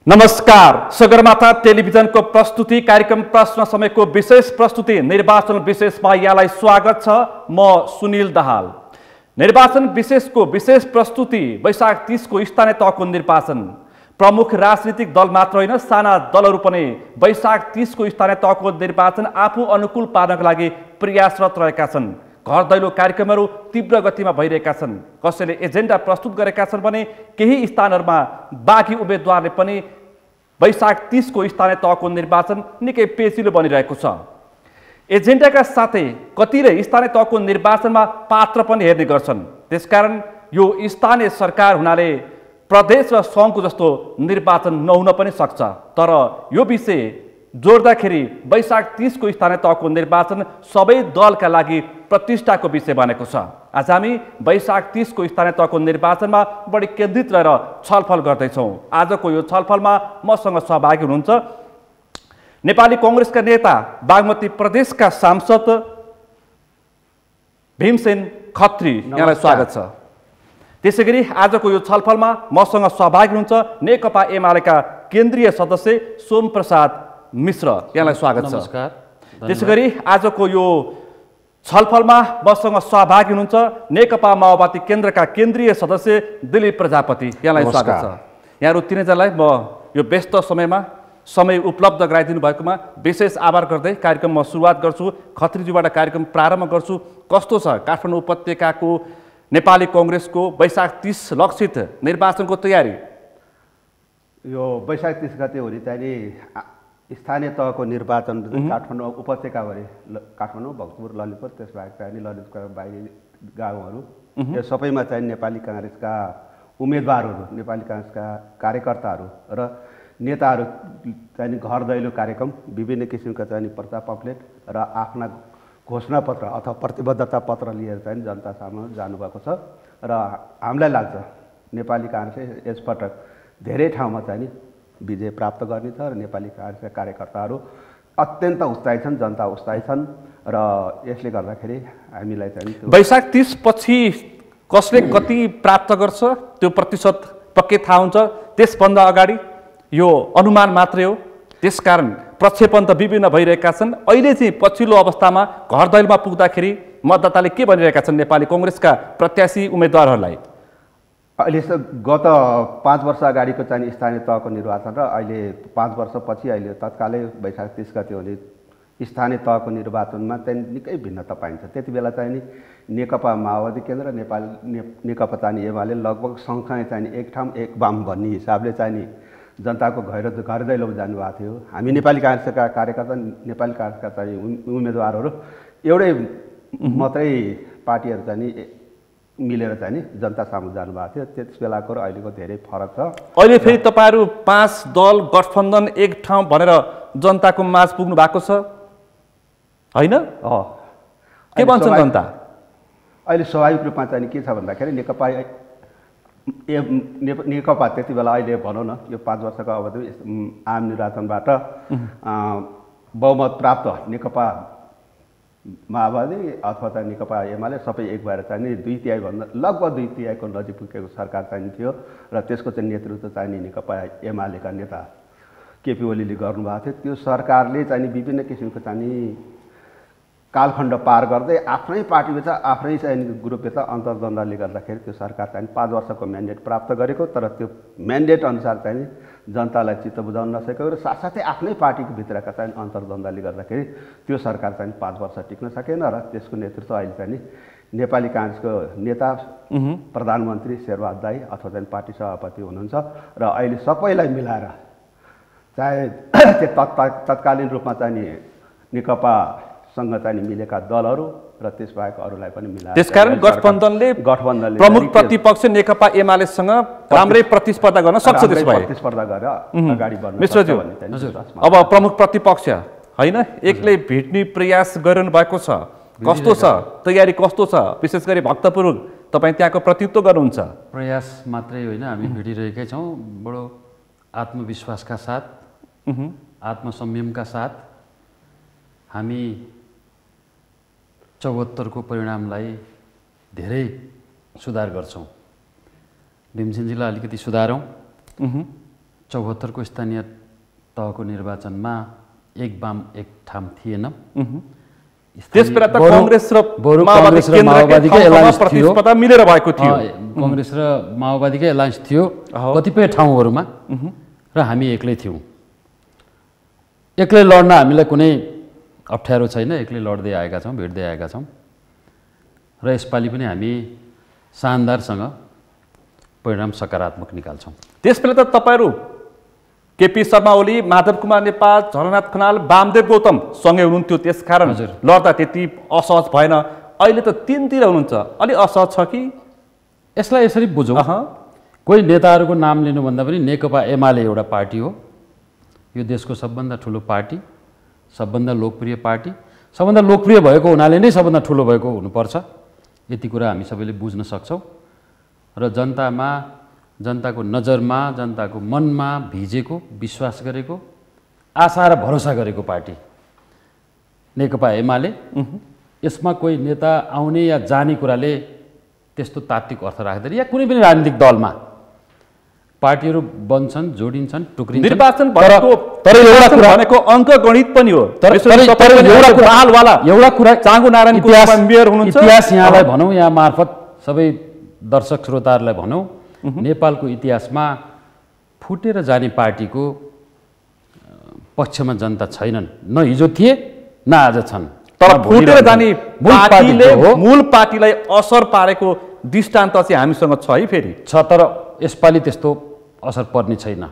नमस्कार। सगरमाथा टेलिभिजनको प्रस्तुति कार्यक्रम प्रश्न समयको विशेष प्रस्तुति निर्वाचन विशेषमा यहाँलाई स्वागत छ। म सुनिल दाहाल। निर्वाचन विशेषको विशेष प्रस्तुति वैशाख 30 को स्थानीय तहको निर्वाचन। प्रमुख राजनीतिक दल मात्र होइन, साना दलहरू पनि वैशाख 30 को स्थानीय तहको निर्वाचन आफू अनुकूल पार्नका लागि प्रयासरत रहेका छन्। घर दैलो कार्यक्रमहरू तीव्र गतिमा भइरहेका छन्। कसैले एजेन्डा प्रस्तुत गरेका छन् भने केही स्थानहरूमा बाँकी उम्मेदवारले पनि वैशाख 30 को स्थानीय तहको निर्वाचन निकै पेचिलो बनिरहेको छ। एजेन्डाका साथै कतिले स्थानीय तहको निर्वाचनमा पात्र पनि हेर्ने गर्छन्। त्यसकारण यो स्थानीय सरकार हुनाले प्रदेश र सङ्घको जस्तो निर्वाचन नहुन पनि सक्छ। तर यो विषय जोड्दाखेरि वैशाख 30 को स्थानीय तहको निर्वाचन सबै दलका लागि प्रतिष्ठाको विषय बनेको छ। आज हामी वैशाख 30 को स्थानीय तहको निर्वाचनमा बढी केन्द्रित रहेर छलफल गर्दैछौँ। आजको यो छलफलमा मसँग सहभागी हुनुहुन्छ नेपाली कांग्रेसका नेता, बागमती प्रदेशका सांसद भीमसेन खत्री, यहाँलाई स्वागत छ। त्यसैगरी आजको यो छलफलमा मसँग सहभागी हुनुहुन्छ नेकपा एमालेका केन्द्रीय सदस्य सोमप्रसाद मिश्र, यहाँलाई स्वागत छ। नमस्कार। त्यसैगरी आजको यो छलफलमा मसँग सहभागी हुनुहुन्छ नेकपा माओवादी केन्द्रका केन्द्रीय सदस्य दिलीप प्रजापति, यहाँलाई स्वागत छ। यहाँहरू तीनैजनालाई म यो व्यस्त समयमा समय उपलब्ध गराइदिनु भएकोमा विशेष आभार गर्दै कार्यक्रममा सुरुवात गर्छु। खत्रीज्यूबाट कार्यक्रम प्रारम्भ गर्छु। कस्तो छ काठमाडौँ उपत्यकाको नेपाली कांग्रेसको वैशाख 30 लक्षित निर्वाचनको तयारी? यो वैशाख 30 गते हुने चाहिँ स्थानीय तहको निर्वाचन काठमाडौँ उपत्यकाभरि, काठमाडौँ, भक्तपुर, ललितपुर, त्यसबाहेक चाहिँ ललितपुरका बाहिरी गाउँहरू, यो सबैमा चाहिँ नेपाली कांग्रेसका उम्मेदवारहरू, नेपाली कांग्रेसका कार्यकर्ताहरू र नेताहरू चाहिँ घर दैलो कार्यक्रम, विभिन्न किसिमका चाहिँ पर्चा पम्फलेट र आफ्ना घोषणापत्र अथवा प्रतिबद्धता पत्र लिएर चाहिँ जनता सामु जानुभएको छ। र हामीलाई लाग्छ नेपाली कांग्रेसले यसपटक धेरै ठाउँमा चाहिँ विजय प्राप्त गर्ने छ र नेपाली कांग्रेसका कार्यकर्ताहरू अत्यन्त उत्साही छन्, जनता उत्साही छन् र यसले गर्दाखेरि हामीलाई चाहिँ वैशाख 30 पछि कसले कति प्राप्त गर्छ त्यो प्रतिशत पक्कै थाहा हुन्छ। त्यसभन्दा अगाडि यो अनुमान मात्रै हो। त्यसकारण प्रक्षेपण त विभिन्न भइरहेका छन्। अहिले चाहिँ पछिल्लो अवस्थामा घर दैलोमा पुग्दाखेरि मतदाताले के भनिरहेका छन् नेपाली कांग्रेसका प्रत्याशी उम्मेदवारहरूलाई? अहिले गत 5 वर्ष अगाडिको चाहिँ स्थानीय तहको निर्वाचन र अहिले 5 वर्षपछि अहिले तत्कालै वैशाख 30 गते हुने स्थानीय तहको निर्वाचनमा चाहिँ निकै भिन्नता पाइन्छ। त्यति बेला चाहिँ नि नेकपा माओवादी केन्द्र, नेकपा चाहिँ एमाले लगभग सँगसँगै चाहिँ एक ठाउँ एक वाम भन्ने हिसाबले चाहिँ नि जनताको घर दैलोमा जानुभएको थियो। हामी नेपाली कांग्रेसका कार्यकर्ता, नेपाली कांग्रेसका चाहिँ उम्मेदवारहरू एउटै मात्रै पार्टीहरू चाहिँ नि मिलेर चाहिँ नि जनता सामु जानुभएको थियो। त्यस बेलाको र अहिलेको धेरै फरक छ। अहिले फेरि तपाईँहरू 5 दल गठबन्धन एक ठाउँ भनेर जनताको माझ पुग्नु भएको छ होइन? के भन्छ जनता? अहिले स्वाभाविक रूपमा चाहिँ के छ भन्दाखेरि नेकपा त्यति बेला अहिले भनौँ न यो 5 वर्षको अवधि आम निर्वाचनबाट बहुमत प्राप्त नेकपा माओवादी अथवा चाहिँ नेकपा एमाले सबै एक भएर चाहिँ नि 2/3 भन्दा लगभग 2/3 को नजिक पुगेको सरकार चाहिँ थियो र त्यसको चाहिँ नेतृत्व चाहिँ नेकपा एमालेका नेता केपी ओलीले गर्नुभएको थियो। त्यो सरकारले चाहिँ विभिन्न किसिमको चाहिँ कालखण्ड पार गर्दै आफ्नै पार्टीभित्र आफ्नै चाहिँ ग्रुपभित्र अन्तर्द्वन्द्वले गर्दाखेरि त्यो सरकार चाहिँ 5 वर्षको म्यान्डेट प्राप्त गरेको, तर त्यो म्यान्डेट अनुसार चाहिँ जनतालाई चित्त बुझाउन नसकेको र साथसाथै आफ्नै पार्टीको भित्रका चाहिँ अन्तर्द्वन्द्वले गर्दाखेरि त्यो सरकार चाहिँ 5 वर्ष टिक्न सकेन र त्यसको नेतृत्व अहिले चाहिँ नेपाली कांग्रेसको नेता प्रधानमन्त्री शेरबहादुर दाइ अथवा चाहिँ पार्टी सभापति हुनुहुन्छ र अहिले सबैलाई मिलाएर चाहे तत्कालीन रूपमा चाहिँ नेकपासँग चाहिँ मिलेका दलहरू र त्यसबाहेक अरूलाई पनि मिलाएर, त्यसकारण गठबन्धनले प्रमुख प्रतिपक्ष नेकपा एमालेसँग राम्रै प्रतिस्पर्धा गर्न सक्छ। त्यसबाहेक प्रतिस्पर्धा गरेर अगाडि बढ्न मिश्रज्यू, अब प्रमुख प्रतिपक्ष होइन एक्लै भेट्ने प्रयास गरिरहनु भएको छ। कस्तो छ तयारी, कस्तो छ? विशेष गरी भक्तपुर तपाईँ त्यहाँको प्रतिनिधित्व गर्नुहुन्छ। प्रयास मात्रै होइन, हामी भेटिरहेकै छौँ। बडो आत्मविश्वासका साथ, आत्मसंयमका साथ हामी 74 को परिणामलाई धेरै सुधार गर्छौँ। भीमसेनजीलाई अलिकति सुधारौँ, 74 को स्थानीय तहको निर्वाचनमा एक वाम एक ठाम थिएन। त्यसबेला त कांग्रेस र बरु माओवादी कांग्रेस र माओवादीकै केन्द्रकै एलायन्स थियो। प्रतिस्पर्धा मिलेर भएको थियो। कांग्रेस र माओवादीकै एलायन्स थियो कतिपय ठाउँहरूमा र हामी एक्लै थियौँ। एक्लै लड्न हामीलाई कुनै अप्ठ्यारो छैन, एक्लै लड्दै आएका छौँ, भिड्दै आएका छौँ र यसपालि पनि हामी शानदारसँग परिणाम सकारात्मक निकाल्छौँ। त्यसबेला त तपाईहरू केपी शर्मा ओली, माधव कुमार नेपाल, झलनाथ खनाल, वामदेव गौतम सँगै हुनुहुन्थ्यो, त्यसकारण लड्दा त्यति असहज भएन। अहिले त तीनतिर हुनुहुन्छ, अलि असहज छ कि? यसलाई यसरी बुझौँ, कोही नेताहरूको नाम लिनुभन्दा पनि नेकपा एमाले एउटा पार्टी हो, यो देशको सबभन्दा ठुलो पार्टी, सबभन्दा लोकप्रिय पार्टी, सबभन्दा लोकप्रिय भएको हुनाले नै सबभन्दा ठुलो भएको हुनुपर्छ। यति कुरा हामी सबैले बुझ्न सक्छौँ र जनताको नजरमा, जनताको मनमा भिजेको, विश्वास गरेको, आशा र भरोसा गरेको पार्टी नेकपा एमाले। यसमा कोही नेता आउने या जाने कुराले त्यस्तो तात्विक अर्थ राख्दैन, या कुनै पनि राजनीतिक दलमा पार्टीहरू बन्छन्, जोडिन्छन्, टुक्रिन्छन्। निर्वाचन तर एउटा कुरा भनेको अङ्कगणित पनि हो। एउटा कुरा चाँगु नारायणको मेयर हुनुहुन्छ। इतिहास यहाँलाई भनौँ, यहाँ मार्फत सबै दर्शक श्रोताहरूलाई भनौँ, नेपालको इतिहासमा फुटेर जाने पार्टीको पक्षमा जनता छैनन्, न हिजो थिए न आज छन्। तर फुटेर जाने पार्टीले मूल पार्टीलाई असर पारेको दृष्टान्त चाहिँ हामीसँग छ है? फेरि छ, तर यसपालि त्यस्तो असर पर्ने छैन।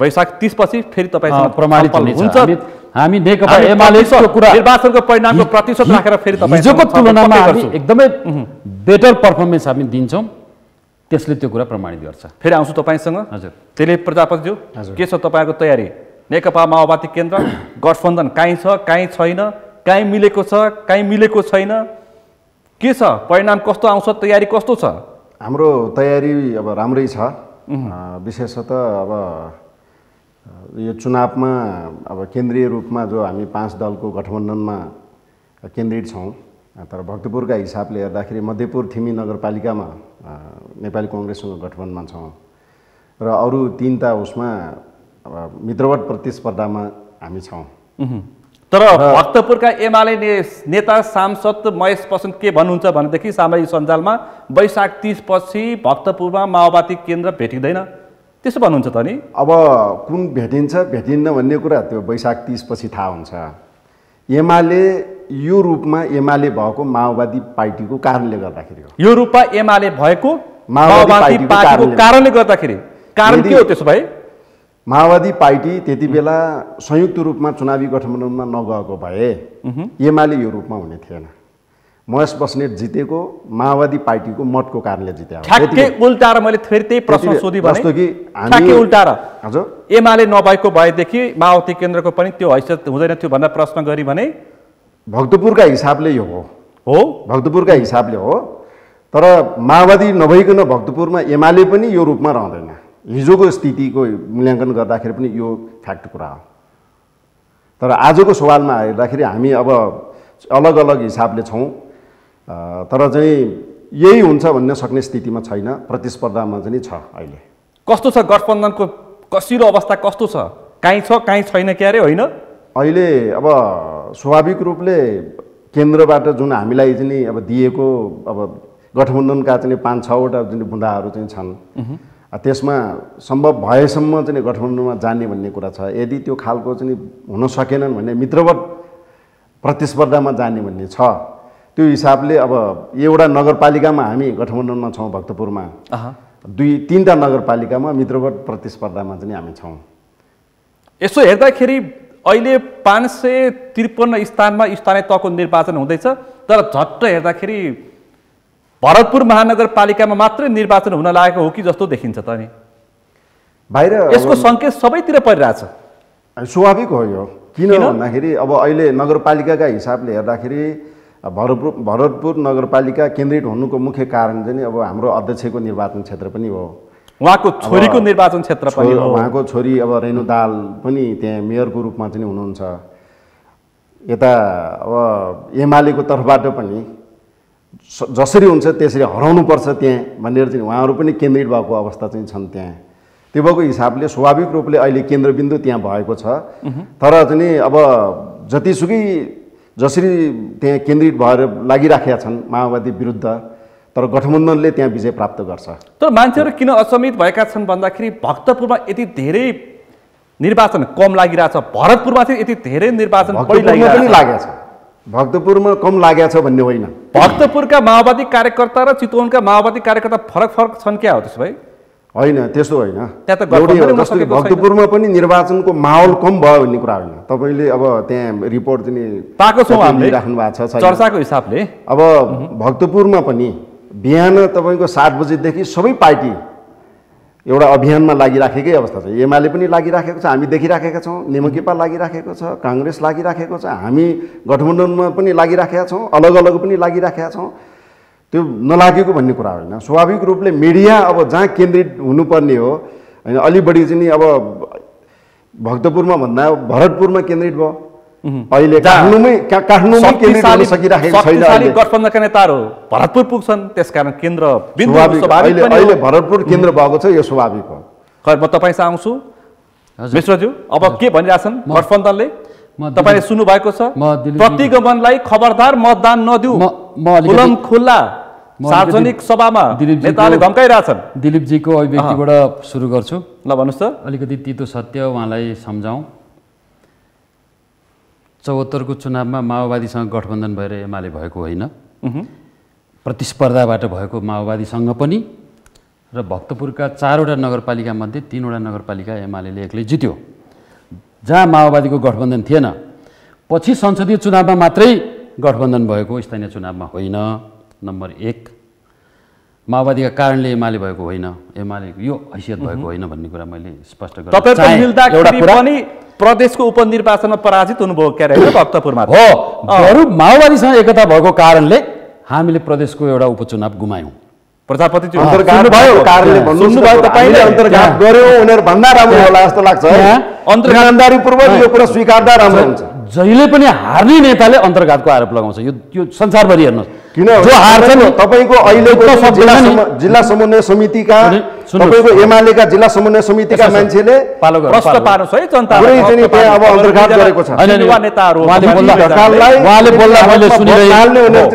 वैशाख 30 पछि फेरि तपाईसँग प्रमाणित हुन्छ। हामी नेकपा एमालेको कुरा निर्वाचनको परिणामको प्रतिशत राखेर फेरि तपाईँ हिजोको तुलनामा हामी एकदमै बेटर पर्फर्मेन्स हामी दिन्छौँ, त्यसले त्यो कुरा प्रमाणित गर्छ। फेरि आउँछु तपाईँसँग। हजुर, दिलीप प्रजापतिज्यू, के छ तपाईँको तयारी? नेकपा माओवादी केन्द्र गठबन्धन काहीँ छ, काहीँ छैन, काहीँ मिलेको छ, काहीँ मिलेको छैन, के छ? परिणाम कस्तो आउँछ? तयारी कस्तो छ? हाम्रो तयारी अब राम्रै छ। विशेषतः अब यो चुनावमा अब केन्द्रीय रूपमा जो हामी 5 दलको गठबन्धनमा केन्द्रित छौँ, तर भक्तपुरका हिसाबले हेर्दाखेरि मध्यपुर थिमी नगरपालिकामा नेपाली कांग्रेससँग गठबन्धनमा छौँ र अरू 3टा उसमा मित्रवत प्रतिस्पर्धामा हामी छौँ। तर भक्तपुरका एमाले नेता सांसद महेश बस्नेत के भन्नुहुन्छ भनेदेखि सामाजिक सञ्जालमा वैशाख 30 पछि भक्तपुरमा माओवादी केन्द्र भेटिँदैन, त्यसो भन्नुहुन्छ त नि? अब कुन भेटिन्छ भेटिन्न भन्ने कुरा त्यो वैशाख 30 पछि थाहा हुन्छ। एमाले यो रूपमा एमाले भएको माओवादी पार्टीको कारणले गर्दाखेरि हो। यो रूपमा एमाले भएको माओवादी पार्टीको कारणले गर्दाखेरि कारण के हो त्यसो भए? माओवादी पार्टी त्यति बेला संयुक्त रूपमा चुनावी गठबन्धनमा नगएको भए एमाले यो रूपमा हुने थिएन। महेश बस्नेत जितेको माओवादी पार्टीको मतको कारणले जिते। ठ्याक्कै उल्टा र मैले फेरि त्यही प्रश्न सोधि भने जस्तो कि ठ्याक्कै उल्टा र हजुर एमाले नभएको भएदेखि माओवादी केन्द्रको पनि त्यो हैसियत हुँदैन थियो भनेर प्रश्न गरी भने भक्तपुरका हिसाबले यो हो, भक्तपुरका हिसाबले हो। तर माओवादी नभइकन भक्तपुरमा एमाले पनि यो रूपमा रहँदैन। हिजोको स्थितिको मूल्याङ्कन गर्दाखेरि पनि यो फ्याक्ट कुरा हो। तर आजको सवालमा हेर्दाखेरि हामी अब अलग अलग हिसाबले छौँ, तर चाहिँ यही हुन्छ भन्न सक्ने स्थितिमा छैन। प्रतिस्पर्धामा चाहिँ छ। अहिले कस्तो छ गठबन्धनको कसिलो अवस्था कस्तो छ? काहीँ छ काहीँ छैन के अरे होइन? अहिले अब स्वाभाविक रूपले केन्द्रबाट जुन हामीलाई चाहिँ अब दिएको अब गठबन्धनका चाहिँ 5-6वटा जुन बुँदाहरू चाहिँ छन्, त्यसमा सम्भव भएसम्म चाहिँ गठबन्धनमा जाने भन्ने कुरा छ। यदि त्यो खालको चाहिँ हुन सकेनन् भने मित्रवत प्रतिस्पर्धामा जाने भन्ने छ। त्यो हिसाबले अब एउटा नगरपालिकामा हामी गठबन्धनमा छौँ भक्तपुरमा, 2-3टा नगरपालिकामा मित्रवत प्रतिस्पर्धामा चाहिँ हामी छौँ। यसो हेर्दाखेरि अहिले 553 स्थानमा स्थानीय तहको निर्वाचन हुँदैछ, तर झट्ट हेर्दाखेरि भरतपुर महानगरपालिकामा मात्रै निर्वाचन हुन लागेको हो कि जस्तो देखिन्छ त नि? बाहिर यसको सङ्केत सबैतिर परिरहेछ। स्वाभाविक हो यो। किन भन्दाखेरि अब अहिले नगरपालिकाका हिसाबले हेर्दाखेरि भरतपुर नगरपालिका केन्द्रित हुनुको मुख्य कारण चाहिँ अब हाम्रो अध्यक्षको निर्वाचन क्षेत्र पनि हो, उहाँको छोरीको निर्वाचन क्षेत्र पनि हो। उहाँको छोरी अब रेणु दाहाल पनि त्यहाँ मेयरको रूपमा चाहिँ हुनुहुन्छ। यता अब एमालेको तर्फबाट पनि जसरी हुन्छ त्यसरी हराउनुपर्छ त्यहाँ भनेर चाहिँ उहाँहरू पनि केन्द्रित भएको अवस्था चाहिँ छन् त्यहाँ। त्यो भएको हिसाबले स्वाभाविक रूपले अहिले केन्द्रबिन्दु त्यहाँ भएको छ। तर चाहिँ अब जतिसुकै जसरी त्यहाँ केन्द्रित भएर लागिराखेका छन् माओवादी विरुद्ध, तर गठबन्धनले त्यहाँ विजय प्राप्त गर्छ। तर मान्छेहरू किन असमित भएका छन् भन्दाखेरि भक्तपुरमा यति धेरै निर्वाचन कम लागिरहेछ, भरतपुरमा चाहिँ यति धेरै निर्वाचन बढी लागेको छ। भक्तपुरमा कम लागेको छ भन्ने होइन। भक्तपुरका माओवादी कार्यकर्ता र चितवनका माओवादी कार्यकर्ता फरक छन् क्या हो त्यसो भए? होइन, त्यस्तो होइन। त्यहाँ त जस्तो कि भक्तपुरमा पनि निर्वाचनको माहौल कम भयो भन्ने कुरा होइन। तपाईँले अब त्यहाँ रिपोर्ट चाहिँ पाएको छौँ हामीले राख्नु भएको छ चर्चाको हिसाबले। अब भक्तपुरमा पनि बिहान तपाईँको 7 बजेदेखि सबै पार्टी एउटा अभियानमा लागिराखेकै अवस्था छ। एमाले पनि लागिराखेको छ, हामी देखिराखेका छौँ। नेमकेपा लागिराखेको छ, काङ्ग्रेस लागिराखेको छ, हामी गठबन्धनमा पनि लागिराखेका छौँ, अलग अलग पनि लागिराखेका छौँ। त्यो नलागेको भन्ने कुरा होइन। स्वाभाविक रूपले मिडिया अब जहाँ केन्द्रित हुनुपर्ने हो होइन, अलि बढी चाहिँ नि अब भक्तपुरमा भन्दा भरतपुरमा केन्द्रित भयो। अहिले काठमाडौँमै केन्द्रित हुन सकिराखेको छैन। गठबन्धनका नेताहरू भरतपुर पुग्छन्, त्यसकारण केन्द्र बिन्दु अहिले भरतपुर केन्द्र भएको छ, यो स्वाभाविक हो। खैर, म तपाईँसँग आउँछु मिश्रज्यू। अब के भनिरहेछन् गठबन्धनले? तपाईँले सुन्नु भएको छ, प्रतिगमनलाई खबरदार मतदान नदिऊ, खुलम खुल्ला सार्वजनिक सभामा नेताले धम्काइरहेछन्। दिलीपजीको अभिव्यक्तिबाट सुरु गर्छु। ल भन्नुहोस् त। अलिकति तितो सत्य उहाँलाई सम्झाउँ। 74 को चुनावमा माओवादीसँग गठबन्धन भएर एमाले भएको होइन, प्रतिस्पर्धाबाट भएको माओवादीसँग पनि। र भक्तपुरका 4वटा नगरपालिका मध्ये 3वटा नगरपालिका एमाले एक्लै जित्यो, जहाँ माओवादीको गठबन्धन थिएन। पछि संसदीय चुनावमा मात्रै गठबन्धन भएको, स्थानीय चुनावमा होइन। नम्बर 1, माओवादीका कारणले एमाले भएको होइन, एमाले यो हैसियत भएको होइन भन्ने कुरा मैले स्पष्ट गर्न चाहे। प्रदेशको उपनिर्वाचनमा पराजित हुनुभयो क्या रे भक्तपुरमा? हो, बरु माओवादीसँग एकता भएको कारणले हामीले प्रदेशको एउटा उपचुनाव गुमायौँ। प्रजापति अन्तर्घात भयो कारणले भन्नुभयो, तपाईले अन्तर्घात गर्यो भनेर भन्दा राम्रो होला जस्तो लाग्छ। इमानदारीपूर्वक यो कुरा स्वीकार्दा राम्रो हुन्छ। जहिले पनि हार्ने नेताले अन्तर्घातको आरोप लगाउँछ। यो संसारभरि हेर्नुहोस्, किन जो हार्छ नि तपाईँको अहिलेको जिल्ला समन्वय समितिका, तपाईँको एमालेका जिल्ला समन्वय समितिका मान्छेले प्रश्न पार्नुहोस् है जनता। अब अन्तर्घात गरेको छ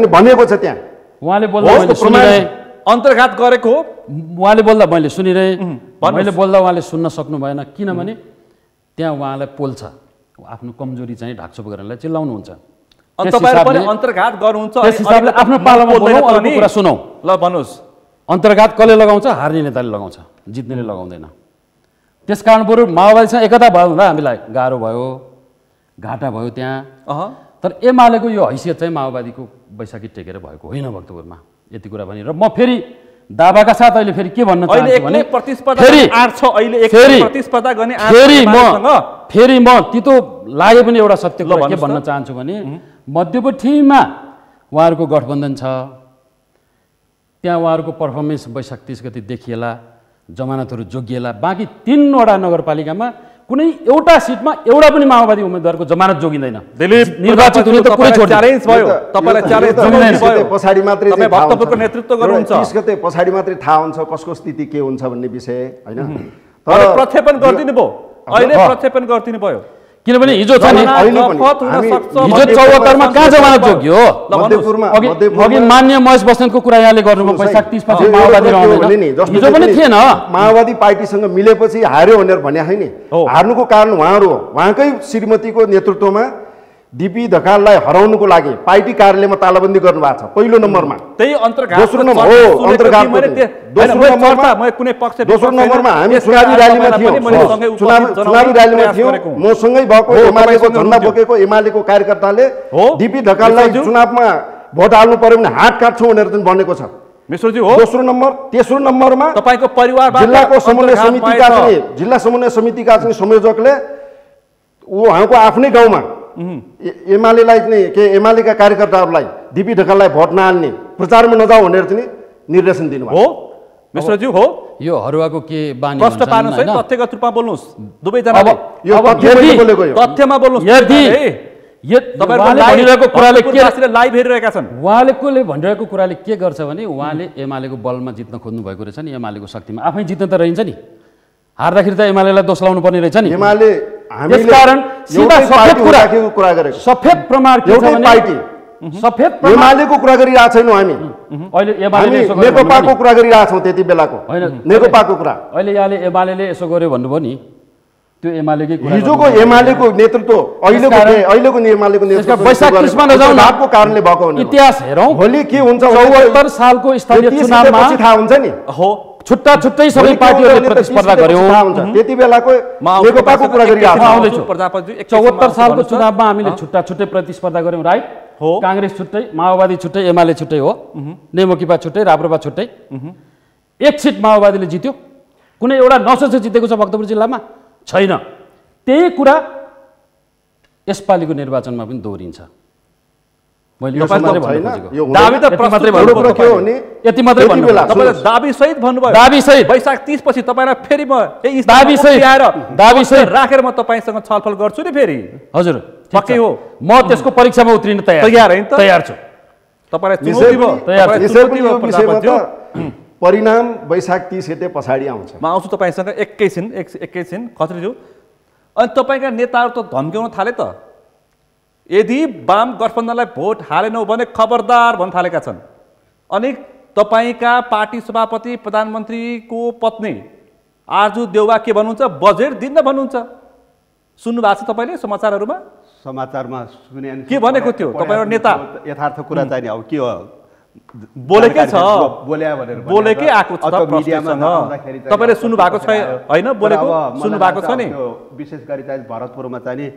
भनेको छ त्यहाँ। उहाँले बोल्दा मैले सुनिरहेँ, अन्तर्घात गरेको उहाँले बोल्दा मैले सुनिरहेँ। मैले बोल्दा उहाँले सुन्न सक्नु भएन, किनभने त्यहाँ उहाँलाई पोल्छ। आफ्नो कमजोरी चाहिँ ढाकछोप गर्नलाई चिल्लाउनुहुन्छ। तपाईहरु पनि अन्तर्घात गर्नुहुन्छ, त्यस हिसाबले आफ्नो पालामा बोल्नु, अरूको कुरा सुनौ। ल भन्नुस्। अन्तर्घात कसले लगाउँछ? हार्ने नेताले लगाउँछ, जित्नेले लगाउँदैन। त्यसकारण बरु माओवादीसँग एकता भयो हुँदा हामीलाई गाह्रो भयो, घाटा भयो त्यहाँ। तर एमालेको यो हैसियत चाहिँ माओवादीको बैशाखी टेकेर भएको होइन भक्तपुरमा, यति कुरा भने। र म फेरि दावाका साथ अहिले फेरि के भन्न चाहन्छु भने फेरि म तितो लागे पनि एउटा सत्य कुरा के भन्न चाहन्छु भने मध्यपट्टिमा उहाँहरूको गठबन्धन छ, त्यहाँ उहाँहरूको पर्फर्मेन्स वैशाख 30 गते देखिएला, जमानतहरू जोगिएला। बाँकी 3वटा नगरपालिकामा कुनै एउटा सिटमा एउटा पनि माओवादी उम्मेदवारको जमानत जोगिँदैन। निर्वाचित हुने त पुरै छोड च्यालेन्ज भयो तपाईलाई, च्यालेन्ज भयो। पछाडी मात्रै तपाई भक्तपुरको नेतृत्व गर्नुहुन्छ। 30 गते पछाडी मात्रै थाहा हुन्छ कसको स्थिति के हुन्छ भन्ने विषय हैन। तर प्रक्षेपण गर्दिनु भयो, अहिले प्रक्षेपण गर्दिनु भयो। किनभने हिजो छ नि, हिजो 74 मा कहाँ जमानत जोग्यो? अघि मान्य महेश बस्नेतको कुरा यहाँले गर्नुभयो, वैशाख 30 पछि माओवादी रहँदैन, हिजो पनि थिएन। माओवादी पार्टीसँग मिलेपछि हार्यो भनेर भने हैन। हार्नुको कारण उहाँहरू हो। उहाँकै श्रीमतीको नेतृत्वमा डीपी ढकाललाई हराउनुको लागि पार्टी कार्यालयमा तालाबन्दी गर्नु भएको छ पहिलो नम्बरमा। त्यही अन्तर्घात दोस्रो नम्बर हो, अन्तर्घात दोस्रो नम्बरमा हामी चुनावी र्यालीमा थियौँ, चुनावी र्यालीमा थियौँ। मसँगै भएको एमालेको झण्डा बोकेको एमालेको कार्यकर्ताले डीपी ढकाललाई चुनावमा भोट हाल्नु पर्यो भने हात काट्छौँ भनेर चाहिँ भनेको छ। मिश्रजी हो दोस्रो नम्बर। तेस्रो नम्बरमा तपाईको परिवारबाट जिल्लाको समन्वय समितिका चाहिँ जिल्ला समन्वय समितिका चाहिँ संयोजकले उहाँको आफ्नै गाउँमा एमालेलाई चाहिँ के एमालेका कार्यकर्ताहरूलाई डीपी ढकाललाई भोट नहाल्ने, प्रचारमा नजाऊ भनेर चाहिँ निर्देशन दिनुभयो हो। मिश्रजी हो, यो हरुवाको के बानी प्रश्न पार्नुस् है, तथ्यगत रूपमा बोल्नुस् दुवै जना। यो तथ्यमा बोलेको यो तथ्यमा बोल्नुस्। उहाँले भनिरहेको कुराले के लाइभ हेरिरहेका छन्, उहाँले कोले भनिरहेको कुराले के गर्छ भने उहाँले एमालेको बलमा जित्न खोज्नु भएको रहेछ नि, एमालेको शक्तिमा आफै जित्न त रहन्छ नि। हार्दाखेरि त एमालेलाई दोष लाउनु पर्ने रहेछ नि। एमाले त्यसकारण सिधा सफेद कुरा गरेको सफेद प्रमाण के छ भने पार्टी सफेद एमालेको कुरा गरिरहेको छैनौँ हामी। अहिले एमाले नेकपाको कुरा गरिरहेको छौँ त्यति बेलाको नेकपाको कुरा। अहिले यहाँले एमाले यसो गर्यो भन्नुभयो नि, त्यो एमालेकै कुरा। हिजोको एमालेको नेतृत्व अहिलेको एमालेको नेतृत्व वैशाख 30मा नजाउँ न, को कारणले भएको हो। इतिहास हेरौँ, भोलि के हुन्छ 74 सालको स्थानीय चुनावमा थाहा हुन्छ नि। हो छुट्टा छुट्टै सबै पार्टीहरूले प्रतिस्पर्धा गर्यो। त्यति बेलाको नेकपाको कुरा गरिरहेको प्रजापति 74 सालको चुनावमा हामीले छुट्टा छुट्टै प्रतिस्पर्धा गर्यौँ, राइट हो। काङ्ग्रेस छुट्टै, माओवादी छुट्टै, एमाले छुट्टै हो, नेमुकिपा छुट्टै, राप्रपा छुट्टै। एक सिट माओवादीले जित्यो, कुनै एउटा नसोच जितेको छ भक्तपुर जिल्लामा छैन। त्यही कुरा यसपालिको निर्वाचनमा पनि दोहोरिन्छ। मैले दाबी त यति मात्रै भन्नु, तपाईले दाबी सहित भन्नुभयो। दाबी सहित वैशाख 30 पछि तपाईलाई फेरि म दाबी सहित राखेर म तपाईसँग छलफल गर्छु नि फेरि। हजुर पक्कै हो, म त्यसको परीक्षामा उत्रिन तयार हैन त? तयार छु। तपाईलाई चुनौती भयो, परिणाम वैशाख 30 हेटे पछाडि आउँछ। म आउँछु तपाईसँग एकैछिन खत्रीज्यू। अनि तपाईका नेताहरू त धम्क्याउन थाले त, यदि वाम गठबन्धनलाई भोट हालेनौ भने खबरदार भन्न थालेका छन्। अनि तपाईका पार्टी सभापति प्रधानमन्त्रीको पत्नी आरजु देउवा के भन्नुहुन्छ? बजेट दिन भन्नुहुन्छ। सुन्नु भएको छ तपाईले समाचारहरूमा? समाचारमा सुने के भनेको थियो तपाईको नेता? यथार्थ कुरा चाहिँ नि अब के हो, बोलेकै छ, बोलेकै आएको छ प्रश्नसँग। तपाईले सुन्नु भएको छ हैन? बोलेको सुन्नु भएको छ नि। विशेष गरी चाहिँ भरतपुरमा चाहिँ नि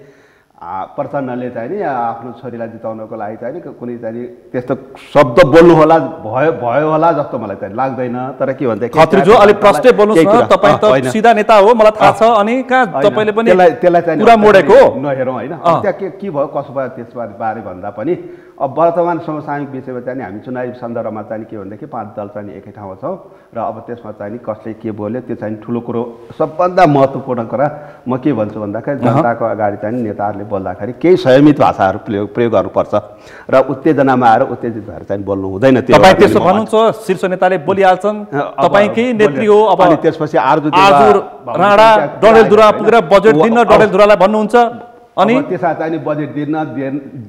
प्रचण्डले चाहिँ नि आफ्नो छोरीलाई जिताउनको लागि चाहिँ नि कुनै चाहिँ त्यस्तो शब्द बोल्नु होला भयो होला जस्तो मलाई चाहिँ लाग्दैन। तर के भन्छ खत्रीज्यू अलि प्रष्टै बोल्नुस् न, तपाईँ त सिधा नेता हो मलाई थाहा छ। अनि कहाँ तपाईले पनि त्यसलाई चाहिँ कुरा मोडेको नहेरौँ हैन। त्यहाँ के भयो कसो भयो त्यसबारे भन्दा पनि अब वर्तमान समसामयिक विषयमा चाहिँ हामी चुनावी सन्दर्भमा चाहिँ के भन्दाखेरि 5 दल चाहिँ एकै ठाउँमा छौँ र अब त्यसमा चाहिँ कसले के बोल्यो त्यो चाहिँ ठुलो कुरो। सबभन्दा महत्त्वपूर्ण कुरा म के भन्छु भन्दाखेरि जनताको अगाडि चाहिँ नेताहरूले बोल्दाखेरि केही संयमित भाषाहरू प्रयोग गर्नुपर्छ र उत्तेजनामा आएर उत्तेजित भएर चाहिँ बोल्नु हुँदैन। त्यो तपाईँ त्यसो भन्नुहुन्छ, शीर्ष नेताले बोलिहाल्छन्, तपाईँकै नेत्री हो। अब अनि त्यसपछि आरजु राणा डडेलधुरा पुगेर बजेट दिन डडेलधुरालाई भन्नुहुन्छ, अनि त्यसमा चाहिँ बजेट दिन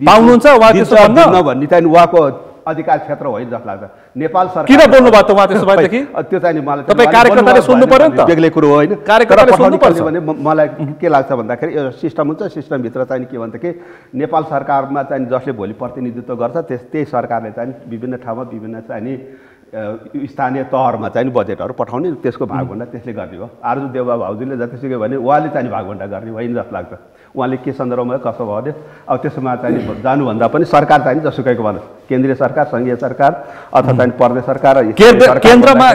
पाउनुहुन्छ उहाँ त्यसो भन्ने चाहिँ उहाँको अधिकार क्षेत्र होइन जस्तो लाग्छ। नेपाल सरकार किन बोल्नु भयो त उहाँ त्यसो भएदेखि? त्यो चाहिँ मलाई तपाईँ कार्यकर्ताले सुन्नु पर्यो नि त, बेग्लै कुरो हो होइन। कार्यकर्ताले सुन्नुपर्छ भने मलाई के लाग्छ भन्दाखेरि यो सिस्टम हुन्छ, सिस्टमभित्र चाहिँ के भन्दाखेरि नेपाल सरकारमा चाहिँ जसले भोलि प्रतिनिधित्व गर्छ त्यही सरकारले चाहिँ विभिन्न ठाउँमा विभिन्न चाहिँ स्थानीय तहमा चाहिँ बजेटहरू पठाउने, त्यसको भागभन्डा त्यसले गर्ने हो। आरजु देउवा भाउजूले जतिसुकै भने उहाँले चाहिँ भागभन्डा गर्ने होइन जस्तो लाग्छ। उहाँले के सन्दर्भमा कसो भन्यो अब त्यसमा चाहिँ जानुभन्दा पनि सरकार चाहिँ जसुकैको भन्नु, केन्द्रीय सरकार, सङ्घीय सरकार अथवा चाहिँ प्रदेश सरकार, केन्द्रमा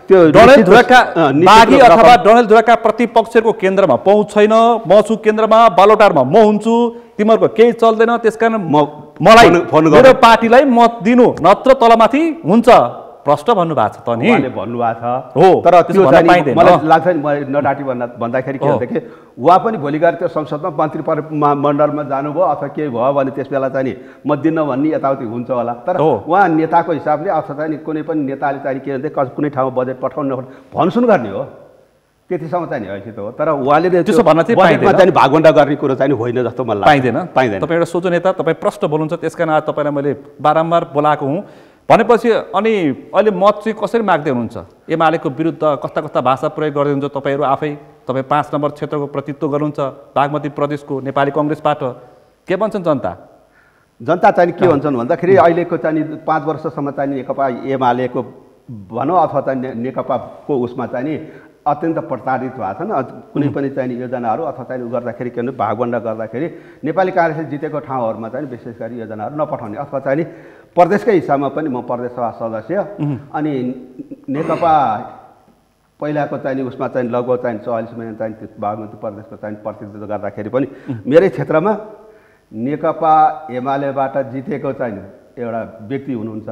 त्यो डडेलधुराका बागी अथवा डडेलधुराका प्रतिपक्षको केन्द्रमा पहुँच छैन। म छु केन्द्रमा, बालोटारमा म हुन्छु, तिमीहरूको केही चल्दैन। त्यसकारण मलाई मेरो पार्टीलाई मत दिनु नत्र तलमाथि हुन्छ प्रष्ट भन्नुभएको छ त नि। भन्नुभएको छ हो, तर त्यो मलाई लाग्छ नि नडाटी भन्दाखेरि के भन्दाखेरि उहाँ पनि भोलि गएर त्यो संसदमा मन्त्री मण्डलमा जानुभयो अथवा केही भयो भने त्यस बेला चाहिँ नि म दिन्न भन्ने यताउति हुन्छ होला। तर उहाँ नेताको हिसाबले अथवा चाहिँ कुनै पनि नेताले चाहिँ के भन्छ कुनै ठाउँमा बजेट पठाउनु भनसुन गर्ने हो, त्यतिसम्म चाहिँ हैसियत हो। तर उहाँले त्यसो भन्न चाहिँ बजेटमा चाहिँ भागभन्डा गर्ने कुरो चाहिँ होइन जस्तो मलाई पाइँदैन। तपाईँ एउटा सोझो नेता, तपाईँ प्रष्ट बोल्नुहुन्छ, त्यसकारण आज तपाईँलाई मैले बारम्बार बोलाएको हुँ भनेपछि। अनि अहिले मत चाहिँ कसरी माग्दै हुनुहुन्छ? एमालेको विरुद्ध कस्ता कस्ता भाषा प्रयोग गर्दै हुन्छ तपाईँहरू आफै? तपाईँ 5 नम्बर क्षेत्रको प्रतिनिधित्व गर्नुहुन्छ बागमती प्रदेशको नेपाली कङ्ग्रेसबाट, के भन्छन् जनता? जनता चाहिँ के भन्छन् भन्दाखेरि अहिलेको चाहिँ 5 वर्षसम्म चाहिँ नेकपा एमालेको भनौँ अथवा चाहिँ नेकपाको उसमा चाहिँ नि अत्यन्त प्रताडित भएको छन्। कुनै पनि चाहिँ योजनाहरू अथवा चाहिँ गर्दाखेरि के भने भागभन्डा गर्दाखेरि नेपाली काङ्ग्रेसले जितेको ठाउँहरूमा चाहिँ विशेष गरी योजनाहरू नपठाउने अथवा चाहिँ नि प्रदेशकै हिसाबमा पनि म प्रदेश सभा सदस्य अनि नेकपा पहिलाको चाहिँ उसमा चाहिँ लगभग चाहिँ 44 महिना चाहिँ बागमती प्रदेशको चाहिँ प्रतिनिधित्व गर्दाखेरि पनि मेरै क्षेत्रमा नेकपा एमालेबाट जितेको चाहिँ एउटा व्यक्ति हुनुहुन्छ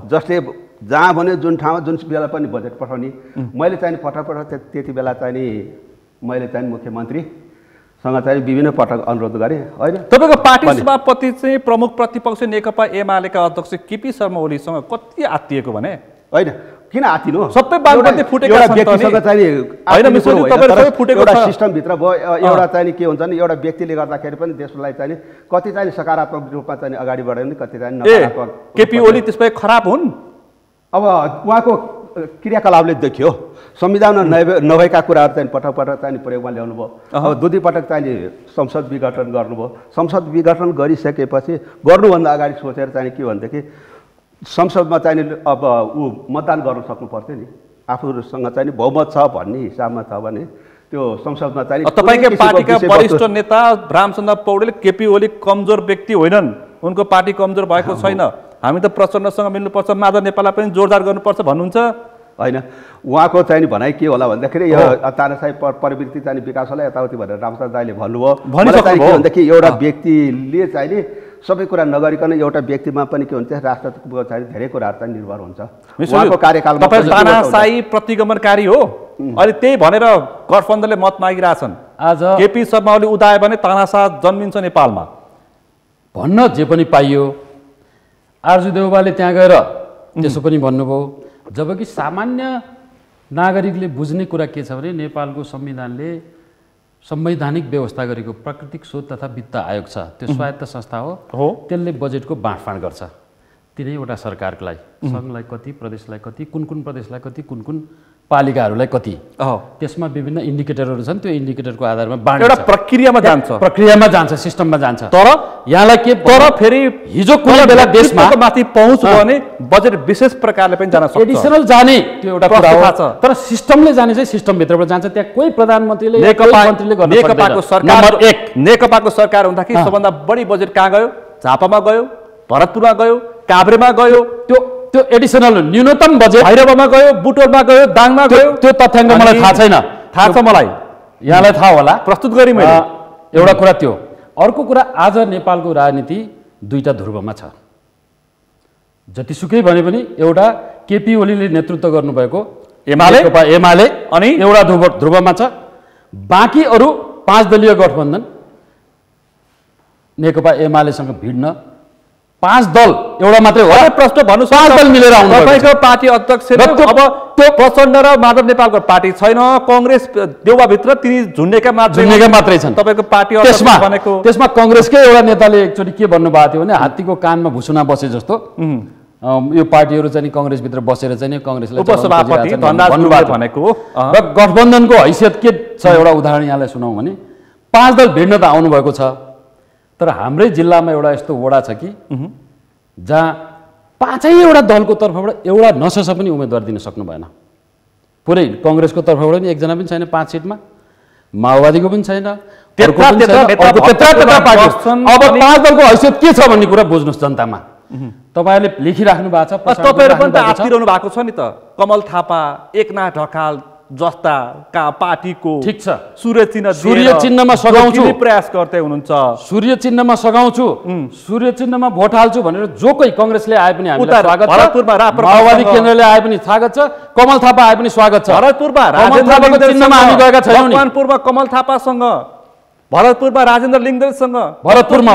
जसले जहाँ भने जुन ठाउँमा जुन बेला पनि बजेट पठाउने। मैले चाहिँ पटक त्यति बेला चाहिँ नि मैले चाहिँ मुख्यमन्त्रीसँग चाहिँ विभिन्न पटक अनुरोध गरेँ होइन। तपाईँको पार्टी सभापति चाहिँ प्रमुख प्रतिपक्ष नेकपा एमालेका अध्यक्ष केपी शर्मा ओलीसँग कति आत्तिएको भने होइन किन आतिनु सबै वामपन्थी फुटेका एउटा छन् व्यक्तिसँग चाहिँ होइन मिश्रजी तपाईहरु सबै फुटेको एउटा छ सिस्टमभित्र भयो एउटा चाहिँ के हुन्छ नि एउटा व्यक्तिले गर्दाखेरि पनि देशलाई चाहिँ कति चाहिँ सकारात्मक रूपमा चाहिँ अगाडि बढायो नि कति चाहिँ नकारात्मक केपी ओली त्यसपछि खराब हुन् अब उहाँको क्रियाकलापले देखियो संविधानमा नभएका कुराहरू चाहिँ पटक पटक चाहिँ प्रयोगमा ल्याउनु भयो अब दुई पटक चाहिँ संसद विघटन गर्नुभयो संसद विघटन गरिसकेपछि गर्नुभन्दा अगाडि सोचेर चाहिँ के भनेदेखि संसदमा चाहिँ अब ऊ मतदान गर्न सक्नु पर्थ्यो नि आफूसँग चाहिँ बहुमत छ भन्ने हिसाबमा छ भने त्यो संसदमा चाहिँ तपाईकै पार्टीका वरिष्ठ नेता रामचन्द्र पौडेल केपी ओली कमजोर व्यक्ति होइनन् उनको पार्टी कमजोर भएको छैन हामी त प्रचण्डसँग मिल्नुपर्छ माधव नेपाललाई पनि जोरदार गर्नुपर्छ भन्नुहुन्छ होइन उहाँको चाहिँ भनाइ के होला भन्दाखेरि यो तानाशाही प्रवृत्ति चाहिँ विकास होला यताउति भनेर रामचन्द्र दाइले भन्नुभयो भनेदेखि एउटा व्यक्तिले चाहिँ नि सबै कुरा नगरिकन एउटा व्यक्तिमा पनि के हुन्छ राष्ट्रको चाहिँ धेरै कुराहरू चाहिँ निर्भर हुन्छ उहाँको कार्यकालमा तानाशाही प्रतिगमनकारी हो अहिले त्यही भनेर गठबन्धनले मत मागिरहेछन् आज केपी शर्मा ओली उदाए भने तानाशाह जन्मिन्छ नेपालमा भन्न जे पनि पाइयो आरजु देउवाले त्यहाँ गएर त्यसो पनि भन्नुभयो जबकि सामान्य नागरिकले बुझ्ने कुरा के छ भने नेपालको संविधानले संवैधानिक व्यवस्था गरेको प्राकृतिक स्रोत तथा वित्त आयोग छ त्यो स्वायत्त संस्था हो त्यसले बजेटको बाँडफाँड गर्छ तिनैवटा सरकारलाई सङ्घलाई कति प्रदेशलाई कति कुन प्रदेशलाई कति कुन पालिकाहरूलाई कति त्यसमा विभिन्न इन्डिकेटरहरू छन् त्यो इन्डिकेटरको आधारमा बाँड एउटा प्रक्रियामा जान्छ सिस्टममा जान्छ तर यहाँलाई के तर फेरि हिजो कुनै बेला देशमा माथि पहुँच भयो भने बजेट विशेष प्रकारले पनि जान सक्छ एडिसनल जाने त्यो एउटा कुरा हो तर सिस्टमले जाने चाहिँ सिस्टम भित्रबाट जान्छ त्यहाँ कोही प्रधानमन्त्रीले मन्त्रीले गर्न नेकपाको सरकार नम्बर 1 नेकपाको सरकार हुँदाखेरि सबभन्दा बढी बजेट कहाँ गयो झापामा गयो भरतपुरमा गयो काभ्रेमा गयो त्यो एडिसनल न्यूनतम बजेट भैरवमा गयो बुटोलमा गयो दाङमा गयो त्यो तथ्याङ्क मलाई थाहा छैन थाहा छ मलाई यहाँलाई थाहा होला प्रस्तुत गरी मैले एउटा कुरा त्यो अर्को कुरा आज नेपालको राजनीति दुईटा ध्रुवमा छ जतिसुकै भने पनि एउटा केपी ओलीले नेतृत्व गर्नुभएको एमाले अनि एउटा ध्रुवमा छ बाँकी अरू 5 दलीय गठबन्धन नेकपा एमालेसँग भिड्न 5 दल एउटा मात्रै हो प्रश्न भन्नु 5 दल मिलेर आउनु तपाईको पार्टी अध्यक्ष अब त्यो प्रचण्ड र माधव नेपालको पार्टी छैन कांग्रेस देउवाभित्र तिनी झुन्डेका मात्रै छन् तपाईको पार्टी अध्यक्ष भनेको त्यसमा कांग्रेसकै एउटा नेताले एकचोटि के भन्नुभएको थियो भने हात्तीको कानमा भुसुना बसे जस्तो यो पार्टीहरू चाहिँ कांग्रेस भित्र बसेर चाहिँ कांग्रेसलाई उपसभापति धनराज भनेको र गठबन्धनको हैसियत के छ एउटा उदाहरण यहाँलाई सुनाउँ भने 5 दल भिड्न त आउनु भएको छ तर हाम्रै जिल्लामा एउटा यस्तो वडा छ कि जहाँ 5वटा दलको तर्फबाट एउटा नसस पनि उम्मेदवार दिन सक्नु भएन पुरै कांग्रेसको तर्फबाट नि एकजना पनि छैन 5 सिटमा माओवादीको पनि छैन अब 5 दलको हैसियत के छ भन्ने कुरा बुझ्नुस् जनतामा तपाईहरुले लेखिराख्नु भएको छ तपाईहरु पनि त आतिरहनु भएको छ नि त कमल थापा एकनाथ ढकाल जस्ता का पार्टीको ठीक छ सूर्य चिन्हमा सघाउँछु प्रयास गर्दै हुनुहुन्छ सूर्य चिन्हमा सघाउँछु सूर्य चिन्हमा भोट हाल्छु भनेर जो कोही कांग्रेसले आए पनि हामीलाई स्वागत छ भरतपुरमा माओवादी केन्द्रले आए पनि स्वागत छ कमल थापा आए पनि स्वागत छ भरतपुरमा कमल थापाको चिन्हमा हामी गएका छैनौं नि मकवानपुरमा कमल थापासँग भरतपुरमा राजेन्द्र लिङ्गदेनसँग भरतपुरमा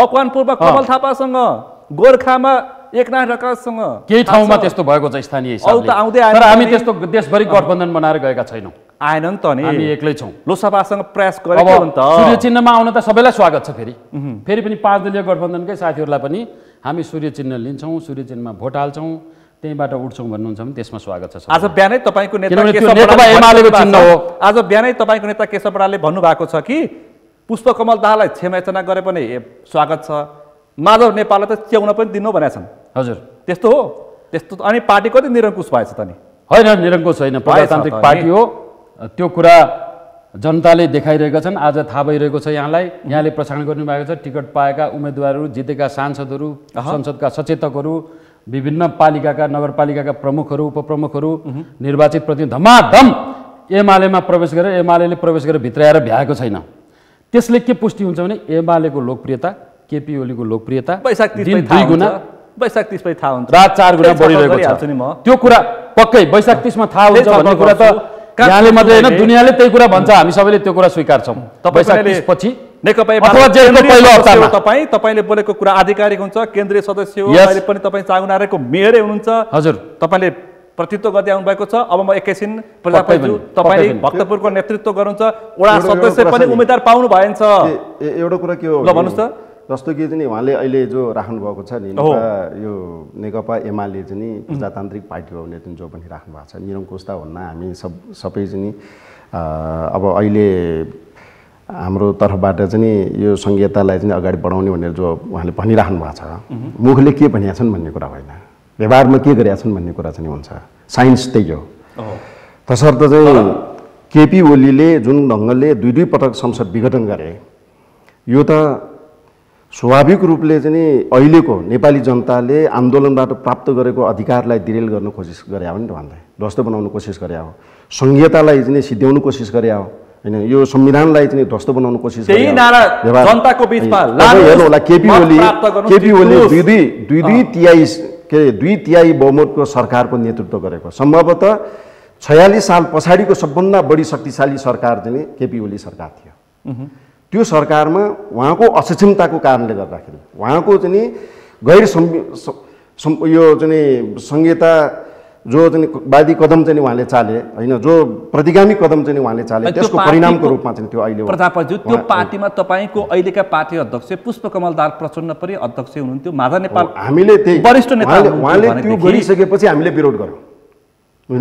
मकवानपुरमा कमल थापासँग गोरखामा एकनाथ ढकालसँग केही ठाउँमा त्यस्तो भएको छ स्थानीय हिसाबले तर हामी त्यस्तो देशभरि गठबन्धन बनाएर गएका छैनौं आएनन् त नि हामी एक्लै छौं लोकसभासँग प्रयास गरेको हो नि त सूर्य चिन्हमा आउन त सबैलाई स्वागत छ फेरि पनि 5 दलीय गठबन्धनकै साथीहरुलाई पनि हामी सूर्य चिन्ह लिन्छौं सूर्य चिन्हमा भोट हाल्छौं त्यहीबाट उठ्छौं भन्नुहुन्छ भने त्यसमा स्वागत छ आज बिहानै तपाईको नेता नेकपा एमालेको चिन्ह हो आज बिहानै तपाईको नेता केशव बरालले भन्नु भएको छ कि पुष्पकमल दाहाललाई क्षमायाचना गरे पनि स्वागत छ माधव नेपाललाई त च्याउन पनि दिनु भनेका छन् हजुर त्यस्तो हो त्यस्तो अनि पार्टी कति निरङ्कुश भएछ त नि हैन निरङ्कुश छैन प्रजातान्त्रिक पार्टी हो त्यो कुरा जनताले देखाइरहेका छन् आज थाहा भइरहेको छ यहाँले प्रसारण गर्नु भएको छ टिकट पाएका उम्मेदवारहरू जितेका सांसदहरू संसदका सचेतकहरू विभिन्न पालिकाका नगरपालिकाका प्रमुखहरू उपप्रमुखहरू निर्वाचित प्रतिनिधि धमाधम एमालेमा प्रवेश गरेर एमालेले प्रवेश गरेर भित्र आएर भ्याएको छैन त्यसले के पुष्टि हुन्छ भने एमालेको लोकप्रियता केपी ओलीको लोकप्रियता वैशाख 30 2 गुणा वैशाख 30 पछि थाहा हुन्छ रात 4 गुणा बढिरहेको छ त्यो कुरा पक्कै वैशाख 30 मा थाहा हुन्छ भन्ने कुरा त यहाँले मात्रै हैन दुनियाले त्यही कुरा भन्छ हामी सबैले त्यो कुरा स्वीकार्छौं वैशाख 30 पछि नेकपा अथवा जेलको पहिलो हप्तामा तपाईले बोलेको कुरा आधिकारिक हुन्छ केन्द्रीय सदस्य हो अहिले पनि तपाई चागुनारेको मेयरै हुनुहुन्छ हजुर तपाईले प्रतिनिधित्व गर्दै आउनुभएको छ। अब म एकैछिन प्रजापतिज्यू तपाईँले भक्तपुरको नेतृत्व गर्नुहुन्छ, वडा सदस्य पनि उम्मेदवार पाउनु भएन। एउटा कुरा के हो ल भन्नुहोस् त। जस्तो कि चाहिँ उहाँले अहिले जो राख्नुभएको छ नि यो नेकपा एमाले चाहिँ नि प्रजातान्त्रिक पार्टी हो भने चाहिँ जो पनि राख्नु भएको छ निरङ्कुशता हुन्न। हामी सबै चाहिँ नि अब अहिले हाम्रो तर्फबाट चाहिँ नि यो संहितालाई चाहिँ अगाडि बढाउने भनेर जो उहाँले भनिराख्नु भएको छ, मुखले के भनेका छन् भन्ने कुरा होइन, व्यवहारमा के गरेका छन् भन्ने कुरा चाहिँ हुन्छ। साइन्स त्यही हो। तसर्थ चाहिँ केपी ओलीले जुन ढङ्गले दुई पटक संसद विघटन गरे, यो त स्वाभाविक रूपले चाहिँ नि अहिलेको नेपाली जनताले आन्दोलनबाट प्राप्त गरेको अधिकारलाई दिरेल गर्न कोसिस गरे हो नि त, भन्दै ध्वस्त बनाउनु कोसिस गरे हो, संहितालाई चाहिँ सिद्ध्याउनु कोसिस गरे हो होइन, यो संविधानलाई चाहिँ ध्वस्त बनाउनु कोसिस गरे। जनताको बीचमा हेर्नु होला केपी ओली दुई तिहाई बहुमतको सरकारको नेतृत्व गरेको, सम्भवतः 46 साल पछाडिको सबभन्दा बढी शक्तिशाली सरकार चाहिँ केपी ओली सरकार थियो। त्यो सरकारमा उहाँको असक्षमताको कारणले गर्दाखेरि उहाँको चाहिँ गैर यो चाहिँ संहिता जो चाहिँ वादी कदम चाहिँ उहाँले चाले होइन, जो प्रतिगामी कदम चाहिँ उहाँले चाले, त्यसको परिणामको रूपमा चाहिँ त्यो अहिले प्रजापतिज्यू त्यो पार्टीमा तपाईँको अहिलेका पार्टी अध्यक्ष पुष्पकमल दाहाल प्रचण्ड पनि अध्यक्ष हुनुहुन्थ्यो, माधव नेपाल हामीले त्यही वरिष्ठ नेता उहाँले त्यो गरिसकेपछि हामीले विरोध गर्यौँ।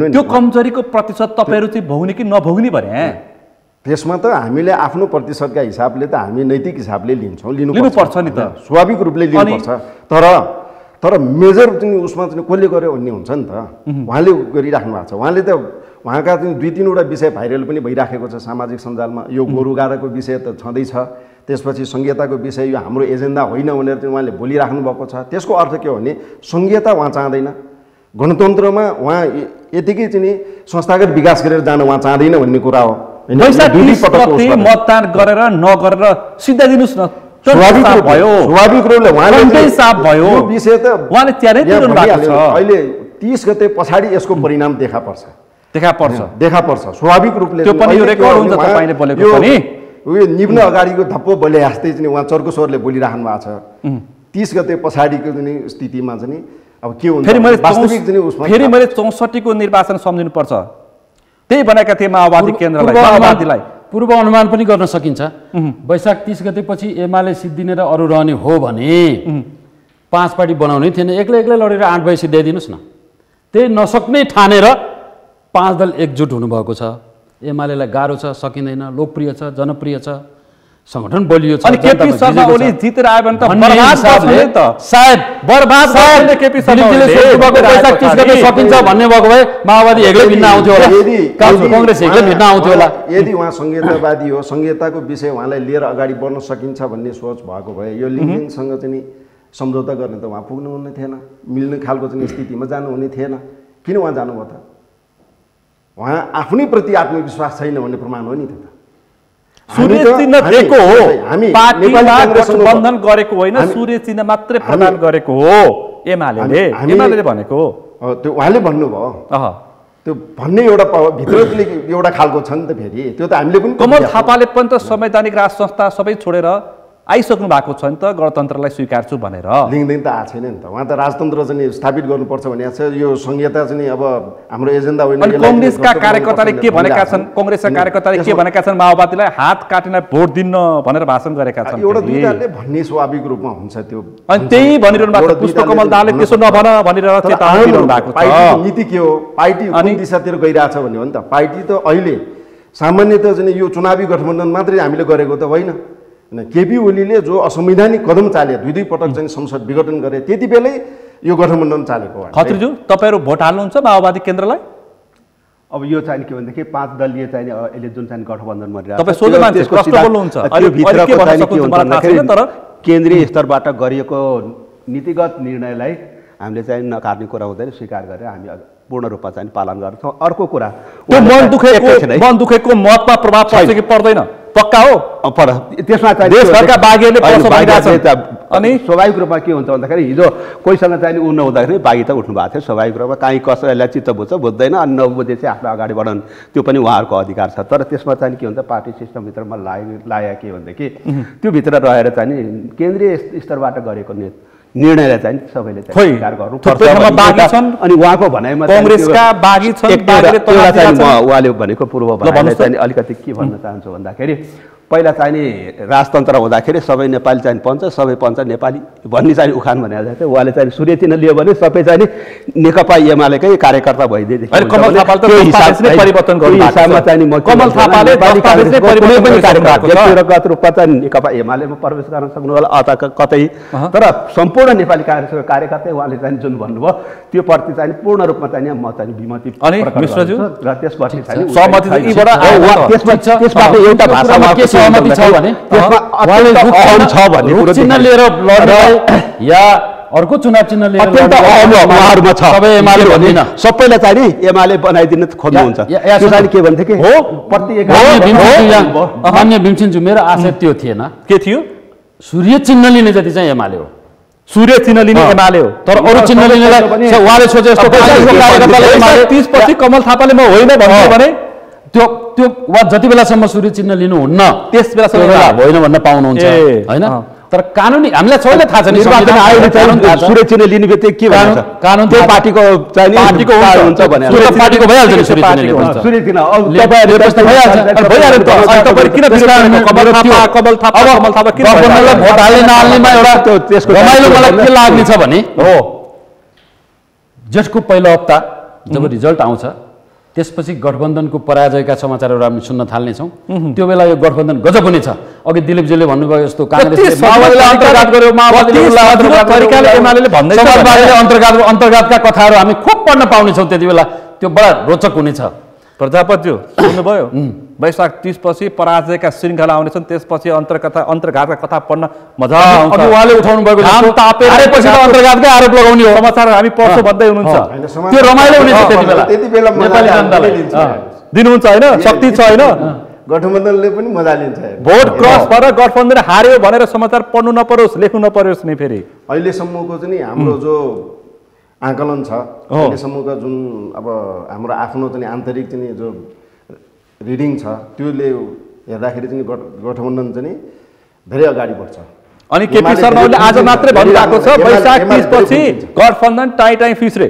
त्यो कमजोरीको प्रतिशत तपाईँहरू चाहिँ भोग्ने कि नभोग्ने भने त्यसमा त हामीले आफ्नो प्रतिशतका हिसाबले त हामी नैतिक हिसाबले लिनुपर्छ नि त, स्वाभाविक रूपले लिनुपर्छ। तर मेजर चाहिँ उसमा चाहिँ कसले गर्यो भन्ने हुन्छ नि त। उहाँले गरिराख्नु भएको छ, उहाँले त उहाँका चाहिँ 2-3वटा विषय भाइरल पनि भइराखेको छ सामाजिक सञ्जालमा। यो गोरुगाडाको विषय त छँदैछ, त्यसपछि संहिताको विषय यो हाम्रो एजेन्डा होइन भनेर चाहिँ उहाँले बोलिराख्नु भएको छ। त्यसको अर्थ के हो भने संहिता उहाँ चाहँदैन, गणतन्त्रमा उहाँ यतिकै चाहिँ नि संस्थागत विकास गरेर जान उहाँ चाहँदैन भन्ने कुरा हो। मतदान गरेर नगरेर सिधा दिनुहोस् न, स्वाभाविक रूपले उहाँले साफ भयो विषय त उहाँले त्यारै दिनु भएको छ। अहिले 30 गते पछाडि यसको परिणाम देखा पर्छ स्वाभाविक रूपले। त्यो पनि यो रेकर्ड हुन्छ तपाईले बोलेको पनि, यो निम्न अगाडिको धप्पो बोले जस्तै चाहिँ उहाँ चर्को स्वरले बोलिराख्नु भएको छ। 30 गते पछाडिको चाहिँ स्थितिमा चाहिँ अब के हुन्छ वास्तविक चाहिँ उसमा फेरि मैले 64 को निर्वाचन सम्झिनु पर्छ, त्यही बनाएका थिए माओवादी केन्द्रलाई। पूर्व अनुमान पनि गर्न सकिन्छ। वैशाख 30 गतेपछि एमाले सिद्धिने र अरू रहने हो भने 5 पार्टी बनाउने थिएन, एक्लै लडेर 8 भए सिद्ध्याइदिनुहोस् न। त्यही नसक्ने ठानेर 5 दल एकजुट हुनुभएको छ। एमालेलाई गाह्रो छ, सकिँदैन, लोकप्रिय छ, जनप्रिय छ, संगठन बलियो छ। अनि केपी शर्मा ओली जितेर आयो भने त सायद बर्बाद गर्ने केपी शर्मा ओली वैशाख 30 गते सकिन्छ भन्ने भएको भए माओवादी एक्लै भिन्न आउँथ्यो होला, कांग्रेस एक्लै भिन्न आउँथ्यो होला। यदि उहाँ संहितावादी हो, संहिताको विषय उहाँलाई लिएर अगाडि बढ्न सकिन्छ भन्ने सोच भएको भए यो लिङ्गिङसँग चाहिँ सम्झौता गर्ने त उहाँ पुग्नुहुने थिएन, मिल्ने खालको चाहिँ स्थितिमा जानुहुने थिएन। किन उहाँ जानुभयो त? उहाँ आफ्नै प्रति आत्मविश्वास छैन भन्ने प्रमाण हो नि त। सूर्य चिन्ह दिएको हो, पार्टीमा गठबन्धन गरेको होइन, सूर्य चिन्ह मात्रै प्रदान गरेको हो एमाले भनेको हो। त्यो उहाँले भन्नुभयो, त्यो भन्ने एउटा भित्रले एउटा खालको छ नि त। फेरि त्यो त हामीले पनि कमल थापाले पनि त संवैधानिक राज संस्था सबै छोडेर आइसक्नु भएको छ नि त, गणतन्त्रलाई स्वीकार्छु भनेर। लिङ्गदेन त आएको छैन नि त, उहाँ त राजतन्त्र चाहिँ स्थापित गर्नुपर्छ भनेको छ। यो संहिता चाहिँ अब हाम्रो एजेन्डा होइन। कांग्रेसका कार्यकर्ताले के भनेका छन्, कांग्रेसका कार्यकर्ताले के भनेका छन्, माओवादीलाई हात काटेर भोट दिन्न भनेर भाषण गरेका छन्। एउटा दुईजनाले भन्ने स्वाभाविक रूपमा हुन्छ त्यो, अनि त्यही भनिरहनु भएको छ। पुष्पकमल दाहालले त्यसो नभन भनेर चेतावनी दिनु भएको छ। पार्टीको नीति के हो, पार्टी कुन दिशातिर गइरहेछ भन्ने हो नि त। पार्टी त अहिले सामान्यतः चाहिँ यो चुनावी गठबन्धन मात्रै हामीले गरेको त होइन। केपी ओलीले जो असंवैधानिक कदम चाले, 2 पटक चाहिँ संसद विघटन गरे, त्यति बेलै यो गठबन्धन चालेको हो। खत्रीज्यू तपाईहरु भोट हाल्नुहुन्छ माओवादी केन्द्रलाई? अब यो चाहिँ के भनेदेखि 5 दलीय चाहिँ अहिले जुन चाहिँ गठबन्धन गरिरहेको छ, तपाई सोझो मान्छे प्रश्न बोल्नुहुन्छ। अहिले भित्रको चाहिँ के हुन्छ भन्दाखेरि तर केन्द्रीय स्तरबाट गरिएको नीतिगत निर्णयलाई हामीले चाहिँ नकार्ने कुरा हुँदैन, स्वीकार गरेर हामी पूर्ण रूपमा चाहिँ पालन गर्छौँ। अर्को कुरा त्यो मन दुखेको मतमा प्रभाव पर्छ कि पर्दैन? पक्का हो त्यसमा चाहिँ देशभरका बागीहरूले प्रश्न गरिरहेछन्। अनि स्वाभाविक रूपमा के हुन्छ भन्दाखेरि हिजो कोहीसँग चाहिँ उ नहुँदाखेरि बागी त उठ्नु भएको थियो। स्वाभाविक रूपमा काहीँ कसैलाई चित्त बुझ्छ बुझ्दैन, अनि नबुझे चाहिँ आफ्नो अगाडि बढाउनु त्यो पनि उहाँहरूको अधिकार छ। तर त्यसमा चाहिँ के हुन्छ पार्टी सिस्टमभित्रमा लाया के भनेदेखि त्यो भित्र रहेर चाहिँ केन्द्रीय स्तरबाट गरेको निर्णयलाई चाहिँ सबैले खोइ, स्वीकार गर्नुपर्छ थुप्रै ठाउँमा बागी छन्। अनि उहाँको भनाइमा कांग्रेसका बागी छन्, बागीले तनाव दिएका छन्। उहाँले भनेको पूर्व भनाइलाई चाहिँ अलिकति के भन्न चाहन्छु भन्दाखेरि पहिला चाहिँ नि राजतन्त्र हुँदाखेरि सबै नेपाली चाहिँ पञ्च, सबै पञ्च नेपाली भन्ने चाहिँ उखान भनेको थियो। उहाँले चाहिँ सूर्य चिन्ह लियो भने सबै चाहिँ नेकपा एमालेकै कार्यकर्ता भइदिएदेखि कमल थापाले त दस्तावेजमै परिवर्तन गर्नु भएको छ। हिसाबमा चाहिँ म कमल थापाले दस्तावेजमै परिवर्तन गरिसक्नु व्यक्तिगत रूपमा चाहिँ नेकपा एमालेमा प्रवेश गर्न सक्नु होला अथवा कतै, तर सम्पूर्ण नेपाली काङ्ग्रेसको कार्यकर्ता उहाँले चाहिँ जुन भन्नुभयो त्यो प्रति चाहिँ पूर्ण रूपमा चाहिँ म चाहिँ विमति अनि मिश्रज्यू र त्यसपछि चाहिँ सहमति चाहिँ यीबाट आयो। त्यसबाट एउटा भाषामा सहमति छ भने उहाँले रुख चिन्ह लिएर लड्नलाई या अर्को चुनाव चिन्ह लिएर अत्यन्त उहाँहरूमा छ। सबै एमाले भन्दिन, सबैलाई चाहिँ नि एमाले बनाइदिन खोज्नुहुन्छ। त्यो चाहिँ के भन्थे कि हो प्रत्येक मान्य भीमसिंहज्यू, मेरो आशय त्यो थिएन। के थियो? सूर्य चिन्ह लिने जति चाहिँ एमाले हो, सूर्य चिन्ह लिने एमाले हो, तर अरू चिन्ह लिनेलाई उहाँले सोचे जस्तो 30 पछि कमल थापाले म होइन भन्यो भने त्यो त्यो वा जति बेलासम्म सूर्य चिन्ह लिनुहुन्न त्यस बेलासम्म होइन भन्न पाउनुहुन्छ होइन। तर कानुनी हामीलाई सबैलाई थाहा छ नि, सूर्य चिन्ह लिने बित्तिकै के भन्छ कानुन त्यो पार्टीको चाहिँ पार्टीको हुन्छ भने पार्टीको भइहाल्छ नि सूर्य चिन्ह लिन्छ। सूर्य चिन्ह भइहाल्छ भइहाल्यो त। तपाईहरु किन कमल थापा किन भोट हाल्ने नहाल्नेमा एउटा त्यसको रमाइलो मलाई के लाग्ने छ भने हो जेठको पहिलो हप्ता जब रिजल्ट आउँछ त्यसपछि गठबन्धनको पराजयका समाचारहरू हामी सुन्न थाल्नेछौँ। त्यो बेला यो गठबन्धन गजब हुनेछ। अघि दिलीपजीले भन्नुभयो जस्तो काङ्ग्रेसले अन्तर्घात गर्यो, अन्तर्घातका कथाहरू हामी खुब पढ्न पाउनेछौँ। त्यति बेला त्यो बडा रोचक हुनेछ। प्रजापतिज्यू सुन्नुभयो? वैशाख 30 पछि पराजयका श्रृङ्खला आउनेछन्, त्यसपछि अन्तर्घातका कथा पढ्न मजा आउँछ। उहाँले उठाउनु भएको पछि अन्तर्घातकै आरोप लगाउने हो, समाचार हामी पढ्छौँ भन्दै हुनुहुन्छ। त्यो रमाइलो हुनेछ त्यति बेला नेपाली जनतालाई दिनुहुन्छ होइन, शक्ति छ होइन, गठबन्धनले पनि मजा लिन्छ। भोट क्रस भएर गठबन्धन हार्यो भनेर समाचार पढ्नु नपरोस्, लेख्नु नपरोस् नि। फेरि अहिलेसम्मको चाहिँ हाम्रो जो आकलन छ, अहिलेसम्मको जुन अब हाम्रो आफ्नो चाहिँ आन्तरिक चाहिँ जो रिडिङ छ त्यसले हेर्दाखेरि चाहिँ गठबन्धन चाहिँ धेरै अगाडि बढ्छ। अनि केपी शर्मा ओलीले आज मात्रै भन्नुभएको छ वैशाख 30 पछि गठबन्धन टाइ टाइ फिस्रे।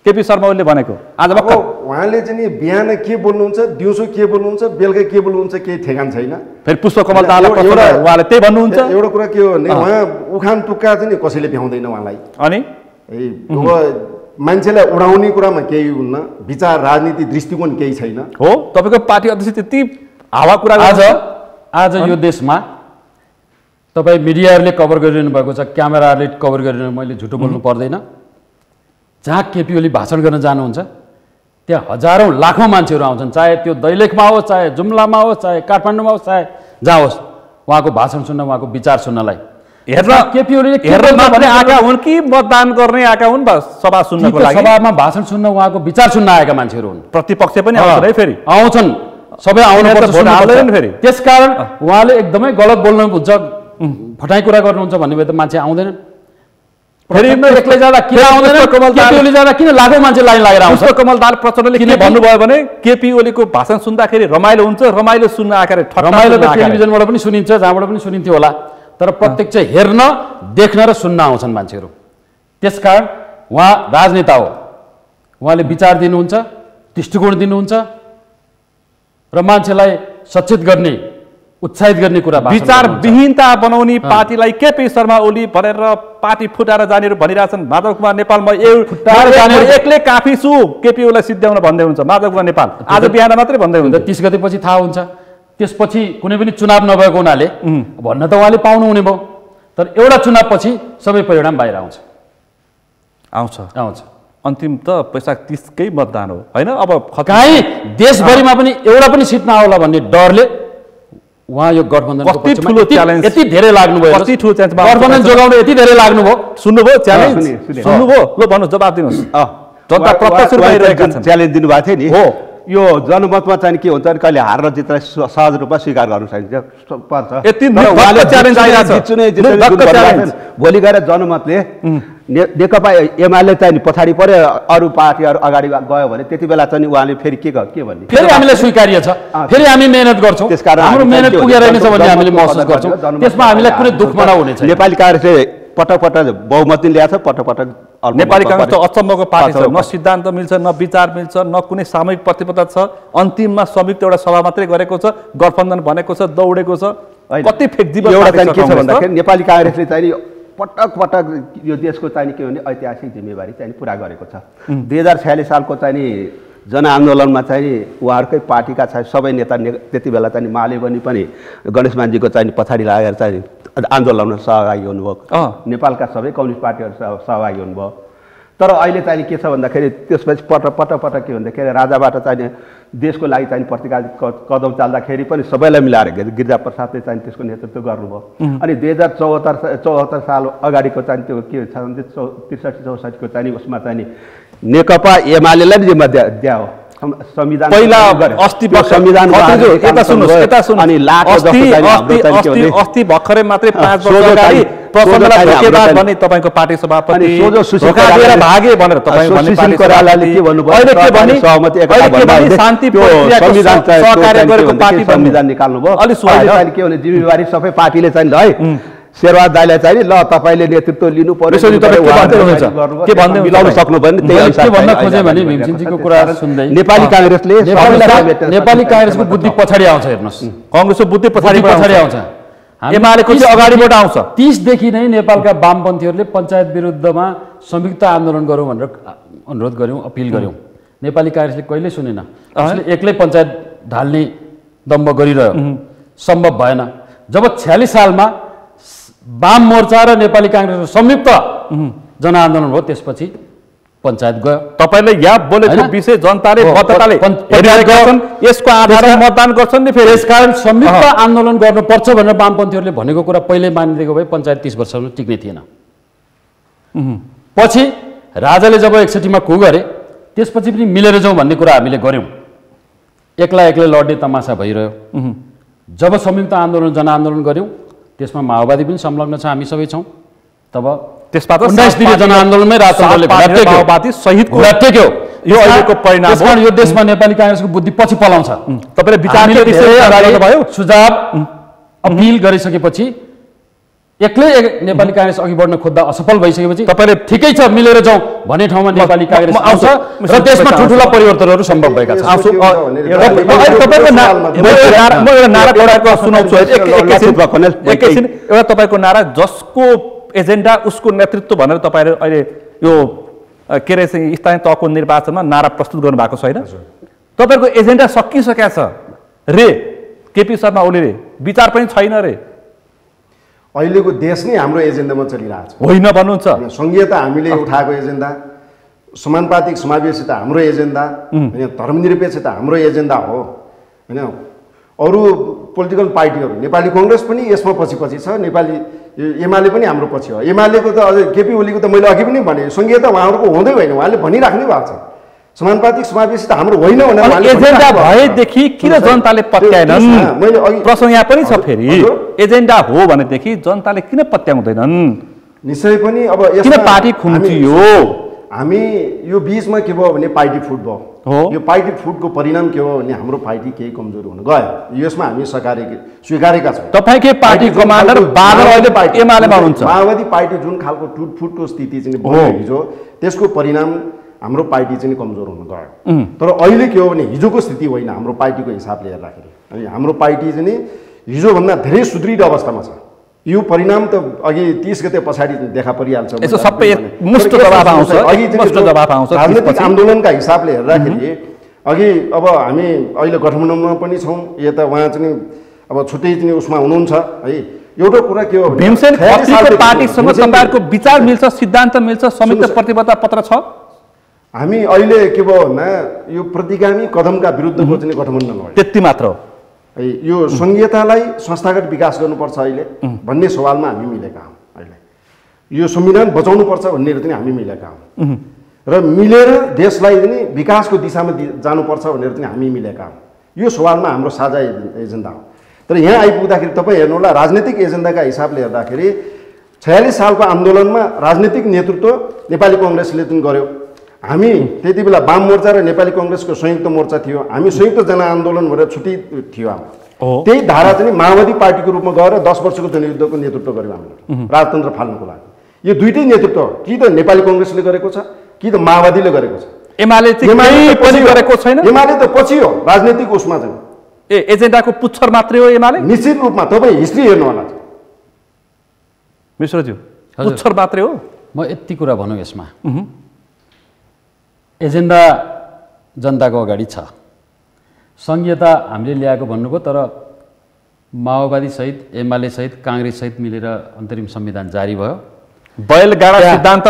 केपी शर्मा ओलीले भनेको आज अब उहाँले चाहिँ बिहान के बोल्नुहुन्छ, दिउँसो के बोल्नुहुन्छ, बेलुका के बोल्नुहुन्छ केही ठेगान छैन। फेरि पुष्पकमल दाहाललाई उहाँले त्यही भन्नुहुन्छ। एउटा कुरा के हो भने उहाँ उखान तुक्का चाहिँ कसैले भ्याउँदैन उहाँलाई। अनि मान्छेलाई उडाउने कुरामा केही हुन्न, विचार राजनीति दृष्टिकोण केही छैन। हो तपाईँको पार्टी अध्यक्ष त्यति हावा कुरा आज यो देशमा तपाईँ मिडियाहरूले कभर गरिरहनु भएको छ, क्यामेराहरूले कभर गरिरहनु, मैले झुटो बोल्नु पर्दैन। जहाँ केपी ओली भाषण गर्न जानुहुन्छ त्यहाँ हजारौँ लाखौँ मान्छेहरू आउँछन्, चाहे त्यो दैलेखमा होस्, चाहे जुम्लामा होस्, चाहे काठमाडौँमा होस्, चाहे जहाँ होस्, उहाँको भाषण सुन्न, उहाँको विचार सुन्नलाई। केपी ओलीले हेर्न मात्रै आएका हुन् कि मतदान गर्ने आएका हुन् सभा सुन्नको लागि? सभामा भाषण सुन्न, उहाँको विचार सुन्न आएका मान्छेहरू हुन्। प्रतिपक्ष पनि आउँछन् है, फेरि आउँछन्, सबै आउनुपर्छ। फेरि त्यसकारण उहाँले एकदमै गलत बोल्नुहुन्छ, फटाइ कुरा गर्नुहुन्छ भन्ने भए त मान्छे आउँदैनन्। फेरि एक्लै जाँदा किन आउँदैन? केपी ओली जाँदा किन लाखौँ मान्छे लाइन लागेर आउँछ? पुष्पकमल दाहाल प्रचण्डले किन भन्नुभयो भने केपी ओलीको भाषण सुन्दाखेरि रमाइलो हुन्छ, रमाइलो सुन्न आकार रमाइलो त टेलिभिजनबाट पनि सुनिन्छ, जहाँबाट पनि सुनिन्थ्यो होला, तर प्रत्यक्ष हेर्न, देख्न र सुन्न आउँछन् मान्छेहरू। त्यसकारण उहाँ राजनेता हो, उहाँले विचार दिनुहुन्छ, दृष्टिकोण दिनुहुन्छ र मान्छेलाई सचेत गर्ने, उत्साहित गर्ने कुरा। विचार विहीनता बनाउने पार्टीलाई केपी शर्मा ओली भनेर पार्टी फुटाएर जानेहरू भनिरहेछन्। माधव कुमार नेपाल म एक्लै काफी छु केपी ओलीलाई सिद्ध्याउन भन्दै हुन्छ माधव कुमार नेपाल। आज बिहान मात्रै भन्दै हुन्छ, 30 गते पछि थाहा हुन्छ। त्यसपछि कुनै पनि चुनाव नभएको हुनाले भन्न त उहाँले पाउनुहुने भयो, तर एउटा चुनाव पछि सबै परिणाम बाहिर आउँछ। अन्तिम त वैशाख 30 कै मतदान हो होइन? अब कहीँ देशभरिमा पनि एउटा पनि सिट नआउला भन्ने डरले उहाँ यो गठबन्धनको ठुलो च्यालेन्ज यति धेरै लाग्नुभयो, गठबन्धन जोगाउन यति धेरै लाग्नुभयो। सुन्नुभयो च्यालेन्ज? सुन्नुभयो? ल भन्नुहोस्, जवाब दिनुहोस्। जनता प्रत्यक्ष भइरहेका छन्, च्यालेन्ज दिनुभएको थियो नि। हो यो जनमतमा चाहिँ के हुन्छ भने कहिले हार र जितलाई सहज रूपमा स्वीकार गर्नु पर्छ। भोलि गएर जनमतले नेकपा एमाले चाहिँ पछाडि पऱ्यो, अरू पार्टीहरू अगाडि गयो भने त्यति बेला चाहिँ उहाँले फेरि के भन्ने, फेरि हामीलाई स्वीकार्य छ, फेरि हामी मेहनत गर्छौँ, त्यसकारण हाम्रो मेहनत पुगेर रहेछ भन्ने हामीले महसुस गर्छौँ। त्यसमा हामीलाई कुनै दुःख मनाउ हुनेछ। नेपाली काङ्ग्रेसले पटक पटक बहुमत ल्याएको छ, पटक पटक नेपाली कांग्रेस त अचम्मको पार्टी छ, न सिद्धान्त मिल्छ, न विचार मिल्छ, न कुनै सामूहिक प्रतिबद्धता छ। अन्तिममा संयुक्त एउटा सभा मात्रै गरेको छ, गठबन्धन भनेको छ, दौडेको छ। कति फ्लेक्सिबल एउटा चाहिँ के छ भन्दाखेरि नेपाली कांग्रेसले चाहिँ पटक पटक यो देशको चाहिँ के भने ऐतिहासिक जिम्मेवारी चाहिँ पुरा गरेको छ। 2046 सालको चाहिँ जनआन्दोलनमा चाहिँ उहाँहरूकै पार्टीका चाहिँ सबै नेता त्यति बेला चाहिँ मालेवनी पनि गणेश मानजीको चाहिँ पछाडि लागेर चाहिँ आन्दोलनमा सहभागी हुनुभयो। नेपालका सबै कम्युनिस्ट पार्टीहरू सहभागी हुनुभयो। तर अहिले चाहिँ के छ भन्दाखेरि त्यसपछि पटक पटक के भन्दाखेरि राजाबाट चाहिँ देशको लागि चाहिँ प्रतिकार कदम चाल्दाखेरि पनि सबैलाई मिलाएर गिरिजाप्रसादले चाहिँ त्यसको नेतृत्व गर्नुभयो। अनि 2074 साल अगाडिको चाहिँ त्यो के छ भने 63-64 को चाहिँ उसमा चाहिँ नेकपा एमालेलाई जिम्मा दिया हो। संविधान पहिला अस्ति संविधान अनि अस्ति भर्खरै मात्रै 5 वर्ष अगाडि प्रचण्डलाई धोकेबाज भन्ने तपाईको पार्टी सभापति धोका दिएर भागे भनेर तपाईको भन्ने पार्टी कोइरालाले के भन्नुभयो, अहिले के भन्ने सहमति एकता भन्दै शान्ति संविधान सहकार्य गरेको पार्टी संविधान निकाल्नुभयो। अलि अहिले के भने जिम्मेवारी सबै पार्टीले चाहिँ है शेरबहादुर दाइलाई चाहिँ ल तपाईले नेतृत्व लिनु पर्यो के भन्दै मिलाउन सक्नुभयो नि। त्यही के भन्न खोजे भने भीमसिंहजीको कुरा सुन्दै नेपाली कांग्रेसले नेपाली कांग्रेसको बुद्धि पछाडि आउँछ। हेर्नुस्, कांग्रेसको बुद्धि पछाडि आउँछ, एमालेको चाहिँ अगाडिबाट आउँछ। 30 देखि नै नेपालका वामपन्थीहरूले पञ्चायत विरुद्धमा संयुक्त आन्दोलन गरौँ भनेर अनुरोध गर्यौं, अपिल गर्यौं। नेपाली कांग्रेसले कहिल्यै सुनेन। उसले एक्लै पञ्चायत ढाल्ने दम्ब गरिरह्यो, सम्भव भएन। जब 46 सालमा वाम मोर्चा र नेपाली कांग्रेसको संयुक्त जनआन्दोलन भयो, त्यसपछि पञ्चायत गयो। तपाईले यहाँ बोलेको विषय जनताले मतदाताले हेरिरहेका छन्, यसको आधारमा मतदान गर्छन् नि। फेरि यसकारण संयुक्त आन्दोलन गर्नुपर्छ भनेर वामपन्थीहरूले भनेको कुरा पहिल्यै मानिदिएको भए पञ्चायत 30 वर्षसम्म टिक्ने थिएन। पछि राजाले जब 61 मा कु गरे, त्यसपछि पनि मिलेर जाउँ भन्ने कुरा हामीले गर्यौं। एक्लै लड्ने तमासा भइरह्यो। जब संयुक्त आन्दोलन जनआन्दोलन गर्यौं, त्यसमा माओवादी पनि संलग्न छ, हामी सबै छौं। तब त्यसमा त 19 दिने जनआन्दोलनमै राजतन्त्रले माओवादी सहितको टेक्यो। यो अहिलेको परिणाम हो। यो देशमा नेपाली कांग्रेसको बुद्धि पछि पलाउँछ। तपाईले विचारले विषय भयो, सुझाव अपिल गरिसकेपछि एक्लै नेपाली कांग्रेस अघि बढ्न खोज्दा असफल भइसकेपछि तपाईले ठिकै छ मिलेर जाउँ भन्ने ठाउँमा नेपाली कांग्रेस आउँछ र देशमा ठुलठुला परिवर्तनहरू सम्भव भएका छन्। एकैछिन एउटा तपाईको नारा जसको एजेन्डा उसको नेतृत्व भनेर तपाईहरु अहिले यो के रे स्थानीय तहको निर्वाचनमा नारा प्रस्तुत गर्नु भएको छैन। तपाईको एजेन्डा सकिसकेको छ रे केपी शर्मा ओलीले, विचार पनि छैन रे। अहिलेको देश नै हाम्रो एजेन्डामा चलिरहेछ होइन भन्नुहुन्छ। संघीयता हामीले उठाएको एजेन्डा, समानुपातिक समावेशिता हाम्रो एजेन्डा, हैन धर्मनिरपेक्षता हाम्रो एजेन्डा हो। हैन अरू पोलिटिकल पार्टीहरू, नेपाली कांग्रेस पनि यसमा पछि छ, नेपाली एमाले पनि हाम्रो पछि हो। एमालेको त अझै केपी ओलीको त मैले अघि पनि भने संघीयता उहाँहरूको हुँदै होइन, उहाँले भनिराख्नै भएको छ। समानुपातिक समावेशिता हाम्रो होइन भनेर एजेन्डा भएदेखि किन जनताले पत्याएनन्? मैले अघि प्रश्न यहाँ पनि छ। फेरि एजेन्डा हो भनेदेखि जनताले किन पत्याउँदैनन्? निश्चय पनि अब किन पार्टी खुम्चियो? हामी यो बीचमा के भयो भने पार्टी फुट भयो। यो पार्टी फुटको परिणाम के हो भने हाम्रो पार्टी केही कमजोर हुन गयो। यसमा हामी स्वीकारेका छौँ। तपाईकै पार्टी कमान्डर बादल अहिले एमालेमा हुनुहुन्छ। माओवादी पार्टी जुन खालको टुटफुटको स्थिति चाहिँ भयो हिजो, त्यसको परिणाम हाम्रो पार्टी चाहिँ कमजोर हुन गयो। तर अहिले के हो भने हिजोको स्थिति होइन, हाम्रो पार्टीको हिसाबले हेर्दाखेरि अनि हाम्रो पार्टी चाहिँ हिजोभन्दा धेरै सुदृढ अवस्थामा छ। यो परिणाम त अघि 30 गते पछाडि देखा परिहाल्छ। यसो सबै मुष्ट जवाफ आउँछ, राजनीतिक आन्दोलनका हिसाबले हेर्दाखेरि अघि अब हामी अहिले गठबन्धनमा पनि छौँ, यता उहाँ चाहिँ अब छुट्टै चाहिँ उसमा हुनुहुन्छ है। एउटा कुरा के हो भने भीमसेन खत्रीको पार्टीसँग तपाईहरुको विचार मिल्छ, सिद्धान्त मिल्छ, संयुक्त प्रतिबद्धता पत्र छ। हामी अहिले के भयो भन्दा यो प्रतिगामी कदमका विरुद्धको चाहिँ गठबन्धन हो, त्यति मात्र हो। यो संघीयतालाई संस्थागत विकास गर्नुपर्छ अहिले भन्ने सवालमा हामी मिलेका हौँ। अहिले यो संविधान बचाउनुपर्छ भन्ने चाहिँ हामी मिलेका हौँ र मिलेर देशलाई पनि विकासको दिशामा जानुपर्छ भनेर चाहिँ हामी मिलेका हौँ। यो सवालमा हाम्रो साझा एजेन्डा हो। तर यहाँ आइपुग्दाखेरि तपाईँ हेर्नु होला, राजनीतिक एजेन्डाका हिसाबले हेर्दाखेरि 46 सालको आन्दोलनमा राजनीतिक नेतृत्व नेपाली कांग्रेसले चाहिँ गर्यो। हामी त्यति बेला वाम मोर्चा र नेपाली कांग्रेसको संयुक्त मोर्चा थियो, हामी संयुक्त जनआन्दोलन भनेर छुट्टी थियो हाम्रो। त्यही धारा चाहिँ माओवादी पार्टीको रूपमा गएर 10 वर्षको जनयुद्धको नेतृत्व गर्यौँ हामीले राजतन्त्र फाल्नको लागि। यो दुईटै नेतृत्व कि त नेपाली कङ्ग्रेसले गरेको छ कि त माओवादीले गरेको छ। एमाले पनि गरेको छैन। एमाले त पछि हो राजनीतिक उसमा चाहिँ एजेन्डाको पुच्छर मात्रै हो एमाले। निश्चित रूपमा तपाईँ हिस्ट्री हेर्नु होला मिश्रज्यू, पुच्छर मात्रै हो। म यति कुरा भनौँ यसमा, एजेन्डा जनताको अगाडि छ, सङ्घीयता हामीले ल्याएको भन्नुभयो, तर माओवादी सहित एमाले सहित काङ्ग्रेस सहित मिलेर अन्तरिम संविधान जारी भयो। बैलगाडा सिद्धान्त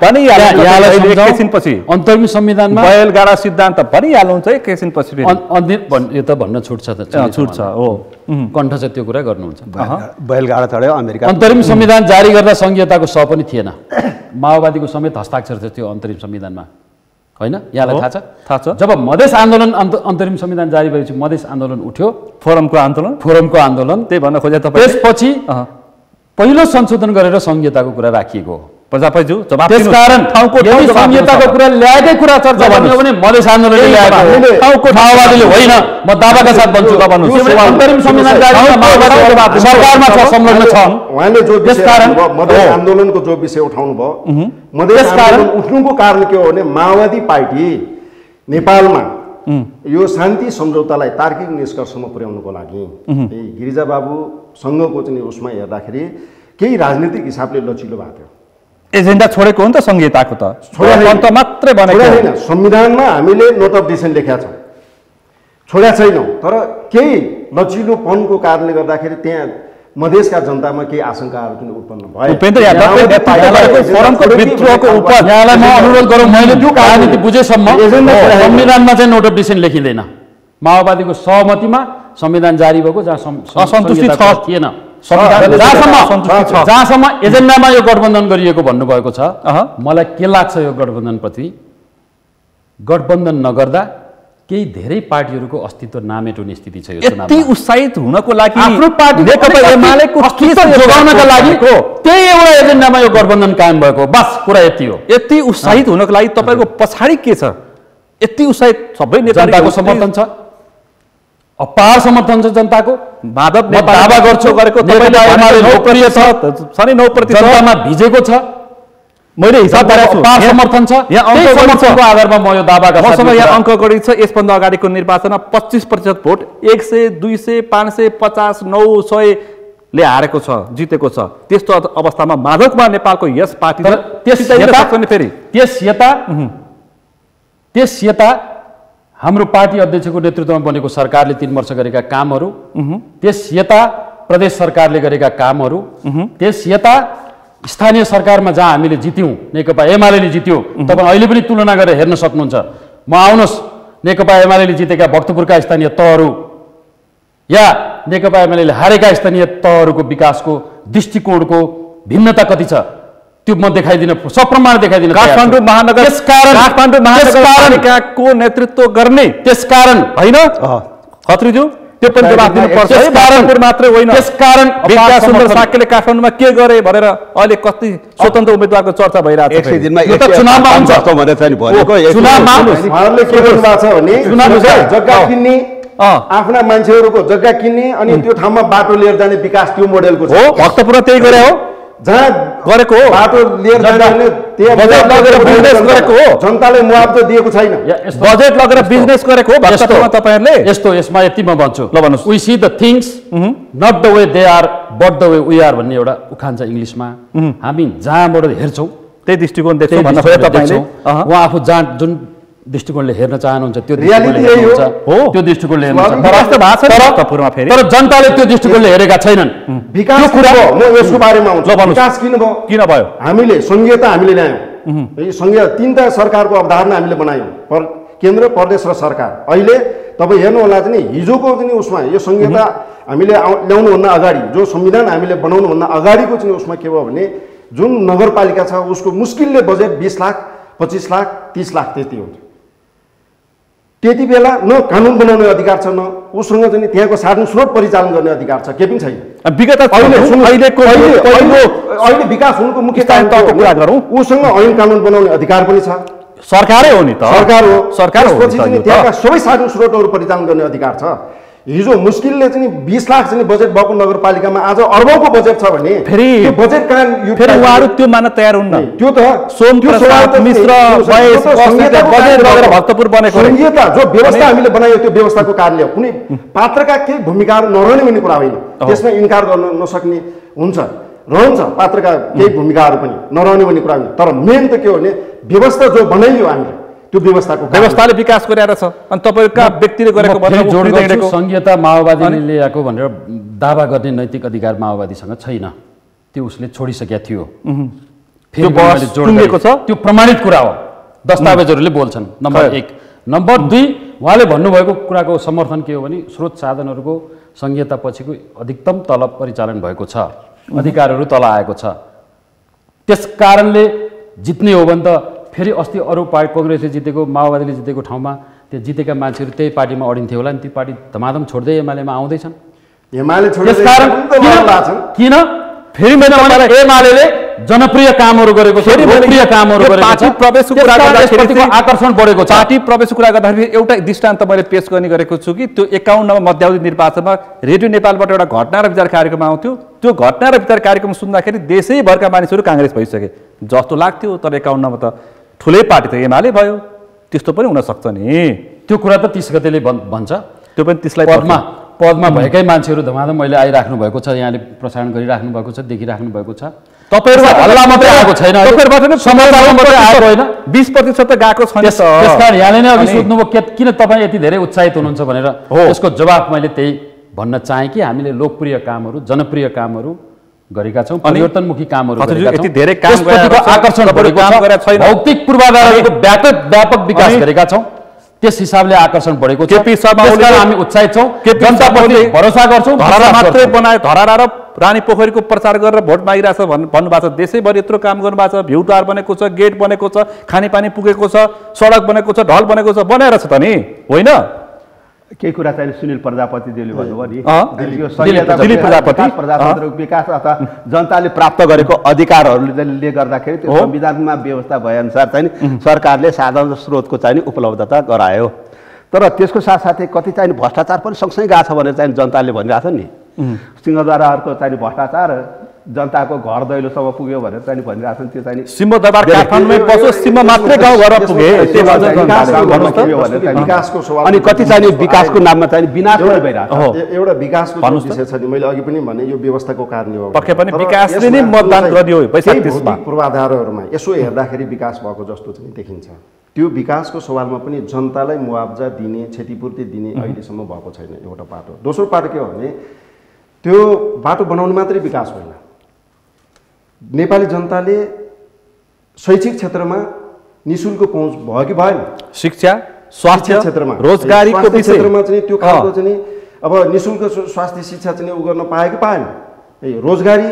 एकैछिनपछि अन्तरिम संविधानमा बैलगाडा सिद्धान्त भनिहाल्नुहुन्छ एकैछिनपछि। यो त भन्न छुट छ, छुट छ हो, कण्ठ छ त्यो कुरा गर्नुहुन्छ। बैलगाडा चढ्यो अमेरिका। अन्तरिम संविधान जारी गर्दा संघीयताको स पनि थिएन, माओवादीको समेत हस्ताक्षर थियो त्यो अन्तरिम संविधानमा, होइन? यहाँलाई थाहा छ? जब मधेस आन्दोलन अन्तरिम संविधान जारी भएपछि मधेस आन्दोलन उठ्यो, फोरमको आन्दोलन, त्यही भन्न खोजे तपाईँ। त्यसपछि पहिलो संशोधन गरेर संघीयताको कुरा राखिएको हो। प्रजापतिज्यू, त्यसकारण संघीयताको कुरा ल्याएकै कुरा चर्चा गर्ने हो भने मधेस आन्दोलनले ल्याएको, माओवादीले होइन। म दावाका साथ भन्छु, अन्तरिम संविधान जारी सरकारमा छ, संलग्न छ। उहाँले जो मधेस आन्दोलनको जो विषय उठाउनु भयो, मधेस आन्दोलन उठ्नुको कारण के हो भने माओवादी पार्टी नेपालमा यो शान्ति सम्झौतालाई तार्किक निष्कर्षमा पुर्याउनुको लागि गिरिजाबाबुसँगको चाहिँ उसमा हेर्दाखेरि केही राजनीतिक हिसाबले लचिलो भएको थियो। एजेन्डा छोडेको हो नि त संहिताको, त छोडेको मात्रै बनेको होइन। संविधानमा हामीले नोट अफ डिसेन्ट लेखेका छौँ, छोडेका छैनौँ, तर केही लचिलोपनको कारणले गर्दाखेरि त्यहाँ मधेसका जनतामा केही आशंकाहरू पनि उत्पन्न भयो। यहाँलाई म अनुरोध गरौँ, मैले त्यो राजनीति बुझेसम्म संविधानमा चाहिँ नोट अफ डिसेन्ट लेखिँदैन। माओवादीको सहमतिमा संविधान जारी भएको, जहाँ असन्तुष्टि थिएन, जहाँसम्म एजेन्डामा यो गठबन्धन गरिएको भन्नुभएको छ, मलाई के लाग्छ यो गठबन्धनप्रति, गठबन्धन नगर्दा केही धेरै पार्टीहरूको अस्तित्व नामेटुने स्थिति छ। यो चुनावमा यति उत्साहित हुनको लागि आफ्नो पार्टी एमालेको अस्तित्व जोगाउनका लागि त्यही एउटा एजेन्डामा यो गठबन्धन कायम भएको, बस कुरा यति हो। यति उत्साहित हुनको लागि तपाईँको पछाडि के छ? यति उत्साहित सबै जनताको समर्थन छ, अपार समर्थन छ जनताको। माधव दावा गर्छु गरेको एमाले लोकप्रिय छ, 9% जनतामा भिजेको छ, मैले हिसाब गरेको छु, अपार समर्थन छ। यहाँ समर्थनको आधारमा म यो दावाका साथ मसँग यहाँ अङ्क गणित छ। यसभन्दा अगाडिको निर्वाचनमा 25% भोट 100, 200, 500, 50, 900 ले हारेको छ, जितेको छ। त्यस्तो अवस्थामा माधव कुमार नेपालको यस पार्टी त्यस यता हाम्रो पार्टी अध्यक्षको नेतृत्वमा बनेको सरकारले 3 वर्ष गरेका कामहरू, त्यस यता प्रदेश सरकारले गरेका कामहरू, त्यस यता स्थानीय सरकारमा जहाँ हामीले जित्यौँ, नेकपा एमाले जित्यो, तपाईँ अहिले पनि तुलना गरेर हेर्न सक्नुहुन्छ। म आउनुहोस्, नेकपा एमाले जितेका भक्तपुरका स्थानीय तहहरू या नेकपा एमाले हारेका स्थानीय तहहरूको विकासको दृष्टिकोणको भिन्नता कति छ त्यो म देखाइदिन, सप्रमाण देखाइदिन। काठमाडौँ महानगरपालिकाको नेतृत्व गर्ने, त्यसकारण होइन खत्रीज्यू, त्यो पनि जवाफ दिनुपर्छ है। कारणपुर मात्रै होइन, त्यसकारण विद्या सुन्दर साक्यले काठमाडौँमा के गरे भनेर अहिले कति स्वतन्त्र उम्मेदवारको चर्चा भइरहेको छ। एक दिनमा यो त चुनावमा हुन्छ जस्तो भनेर चाहिँ भनेको। चुनावमा उहाँहरूले के गर्नुभएको छ भने जग्गा किन्ने, आफ्ना मान्छेहरूको जग्गा किन्ने अनि त्यो ठाउँमा बाटो लिएर जाने विकास, त्यो मोडेलको हो। भक्तपुरमा त्यही गरे हो, जहाँ गरेको हो, बाटो लिएर जाने बजेट लगेर बिजनेस गरेको हो, जनताले मुआवजा दिएको छैन, बजेट लगेर बिजनेस गरेको हो भक्तपुरमा तपाईहरुले। यस्तो यसमा यति म भन्छु, ल भन्नुस्। We see the things not the way they are but the way we are भन्ने एउटा उखान छ इंग्लिशमा। हामी जहाँबाट हेर्छौं त्यही दृष्टिकोण देख्छौं भन्न खोजे तपाईले। उहाँ आफू जहाँ जुन दृष्टिकोणले हेर्न चाहनुहुन्छ त्यो दृष्टिकोणले हेर्नुहुन्छ हो, त्यो दृष्टिकोणले हेर्नुहुन्छ। वास्तव भाषा भक्तपुरमा फेरि तर जनताले त्यो दृष्टिकोणले हेरेका छैनन्। विकास कुरा म यसको बारेमा आउँछु। विकास किन भयो? किन भयो? हामीले संघीयता हामीले ल्यायौं। यो संघीय तीनटा सरकारको अवधारणा हामीले बनायौं, केन्द्र, प्रदेश र सरकार। अहिले तपाई हेर्नु होला चाहिँ हिजोको चाहिँ उसमा यो संघीयता हामीले ल्याउनु भन्दा अगाडि, जो संविधान हामीले बनाउनु भन्दा अगाडिको चाहिँ उसमा के भयो भने जुन नगरपालिका छ उसको मुस्किलले बजेट 20 लाख, 25 लाख, 30 लाख त्यति हुन्छ। त्यति बेला न कानुन बनाउने अधिकार छ, न उसँग चाहिँ त्यहाँको साधन स्रोत परिचालन गर्ने अधिकार छ, केही पनि छैन। विगत अहिले विकास हुनुको मुख्य कारण कुरा गरौँ, उसँग ऐन कानुन बनाउने अधिकार पनि छ। सरकारै हो नि त, सरकार हो, सरकार हो। त्यसपछि त्यहाँका सबै साधन स्रोतहरू परिचालन गर्ने अधिकार छ। हिजो मुस्किलले चाहिँ 20 लाख चाहिँ बजेट भएको नगरपालिकामा आज अर्बौंको बजेट छ भने फेरि त्यो बजेट कहाँ फेरि उहाँहरू त्यो मान्न तयार हुन्न। त्यो त सोमप्रसाद मिश्र बजेट लगेर भक्तपुर बनेको संहिता जो व्यवस्था हामीले बनायो त्यो व्यवस्थाको कारणले हो। कुनै पात्रका केही भूमिकाहरू नरहने भन्ने कुरा होइन, त्यसमा इन्कार गर्न नसक्ने हुन्छ, रहन्छ पात्रका केही भूमिकाहरू पनि नरहने भन्ने कुरा होइन। तर मेन त के हो भने व्यवस्था जो बनाइयो हामीले त्यो व्यवस्थाले विकास गरेर छ अनि तपाईहरुका व्यक्तिले गरेको भन्दा जोड गरेको संहिता माओवादीले ल्याएको भनेर दावा गर्ने नैतिक अधिकार माओवादीसँग छैन, त्यो उसले छोडिसकेको थियो। फेरि मैले जोडेको छ, त्यो प्रमाणित कुरा हो, दस्तावेजहरूले बोल्छन्। नम्बर 1। नम्बर 2, उहाँले भन्नुभएको कुराको समर्थन के हो भने स्रोत साधनहरूको संहिता पछिको अधिकतम तल परिचालन भएको छ, अधिकारहरू तल आएको छ, त्यस कारणले जित्ने हो भने त फेरि अस्ति अरू पार्टी कांग्रेसले जितेको माओवादीले जितेको ठाउँमा त्यो जितेका मान्छेहरू त्यही पार्टीमा अडिन्थे होला नि, ती पार्टी धमाधम छोड्दै एमालेमा आउँदैछन्। एमाले त्यसकारण किन फेरि मैले एमाले जनप्रिय कामहरू गरेको छ, लोकप्रिय कामहरू गरेको छ, प्रवेशको कुरा गर्दाखेरि आकर्षण बढेको छ। पार्टी प्रवेशको कुरा गर्दाखेरि एउटा दृष्टान्त मैले पेश गर्ने गरेको छु कि त्यो 51 मध्यावधि निर्वाचनमा रेडियो नेपालबाट एउटा घटना र विचार कार्यक्रम आउँथ्यो। त्यो घटना र विचार कार्यक्रम सुन्दाखेरि देशैभरका मानिसहरू कांग्रेस भइसके जस्तो लाग्थ्यो, तर 51 मा त ठुलै पार्टी त एमाले भयो। त्यस्तो पनि हुन सक्छ नि, त्यो कुरा त 30 गतेले भन्छ। त्यो पनि त्यसलाई पदमा भएकै मान्छेहरू धमाधम मैले आइराख्नु भएको छ, यहाँले प्रसारण गरिराख्नु भएको छ, देखिराख्नु भएको छ। तपाईहरुको हल्ला मात्रै आएको छैन, तपाईहरुबाट नै समाचारमा मात्रै आएको होइन, 20% त गएको छैन। त्यसकारण यहाँले नै अघि सोध्नुभयो किन तपाईँ यति धेरै उत्साहित हुनुहुन्छ भनेर, यसको जवाफ मैले त्यही भन्न चाहेँ कि हामीले लोकप्रिय कामहरू, जनप्रिय कामहरू गरेका छौँ, परिवर्तनमुखी कामहरू गरेका छौँ, यति धेरै काम गरेका आकर्षण बढेको छ, भौतिक पूर्वाधारहरूको व्यापक विकास गरेका छौँ, त्यस हिसाबले आकर्षण बढेको छ। केपी शर्मा ओलीले हामी उत्साहित छौँ, जनताप्रति भरोसा गर्छौँ। धरहरा मात्रै बनायो, धरहरा र रानी पोखरीको प्रचार गरेर भोट मागिरहेछ भन्नुभएको छ। देशैभरि यत्रो काम गर्नुभएको छ, भ्यूटार बनेको छ, गेट बनेको छ, खानेपानी पुगेको छ, सडक बनेको छ, ढल बनेको छ, बनाएर छ त नि, होइन? केही कुरा चाहिँ सुनिल प्रजापतिजीले भन्नुभयो नि, दिलीप प्रजातन्त्रको विकास अथवा जनताले प्राप्त गरेको अधिकारहरूले गर्दाखेरि त्यो संविधानमा व्यवस्था भएअनुसार चाहिँ सरकारले साधन स्रोतको चाहिँ उपलब्धता गरायो। तर त्यसको साथसाथै कति चाहिँ भ्रष्टाचार पनि सँगसँगै गएको छ भनेर चाहिँ जनताले भनिरहेछ नि। सिंहदरबारको चाहिँ भ्रष्टाचार जनताको घर दैलोसम्म पुग्यो भनेर चाहिँ भनिरहेछन्। त्यो चाहिँ सिंहदरबार काठमाडौँमै बस्यो, सिंह मात्रै गाउँ घर पुगे, विकासको सवाल। अनि कति चाहिँ विकासको नाममा चाहिँ विनाश पनि भइरहेको छ। एउटा विकासको विषय छ नि, मैले अघि पनि भने यो व्यवस्थाको कारण हो। पक्कै पनि विकासले नै मतदान गरियो भौतिक पूर्वाधारहरूमा यसो हेर्दाखेरि विकास भएको जस्तो चाहिँ देखिन्छ। त्यो विकासको सवालमा पनि जनतालाई मुआवजा दिने, क्षतिपूर्ति दिने अहिलेसम्म भएको छैन, एउटा पाटो। दोस्रो पाटो के हो भने त्यो बाटो बनाउने मात्रै विकास होइन, नेपाली जनताले शैक्षिक क्षेत्रमा निःशुल्क पहुँच भयो कि भएन? शिक्षा, स्वास्थ्य क्षेत्रमा, रोजगारीको क्षेत्रमा चाहिँ त्यो खालको चाहिँ अब निःशुल्क स्वास्थ्य शिक्षा चाहिँ उ गर्न पायो कि पाएन? रोजगारी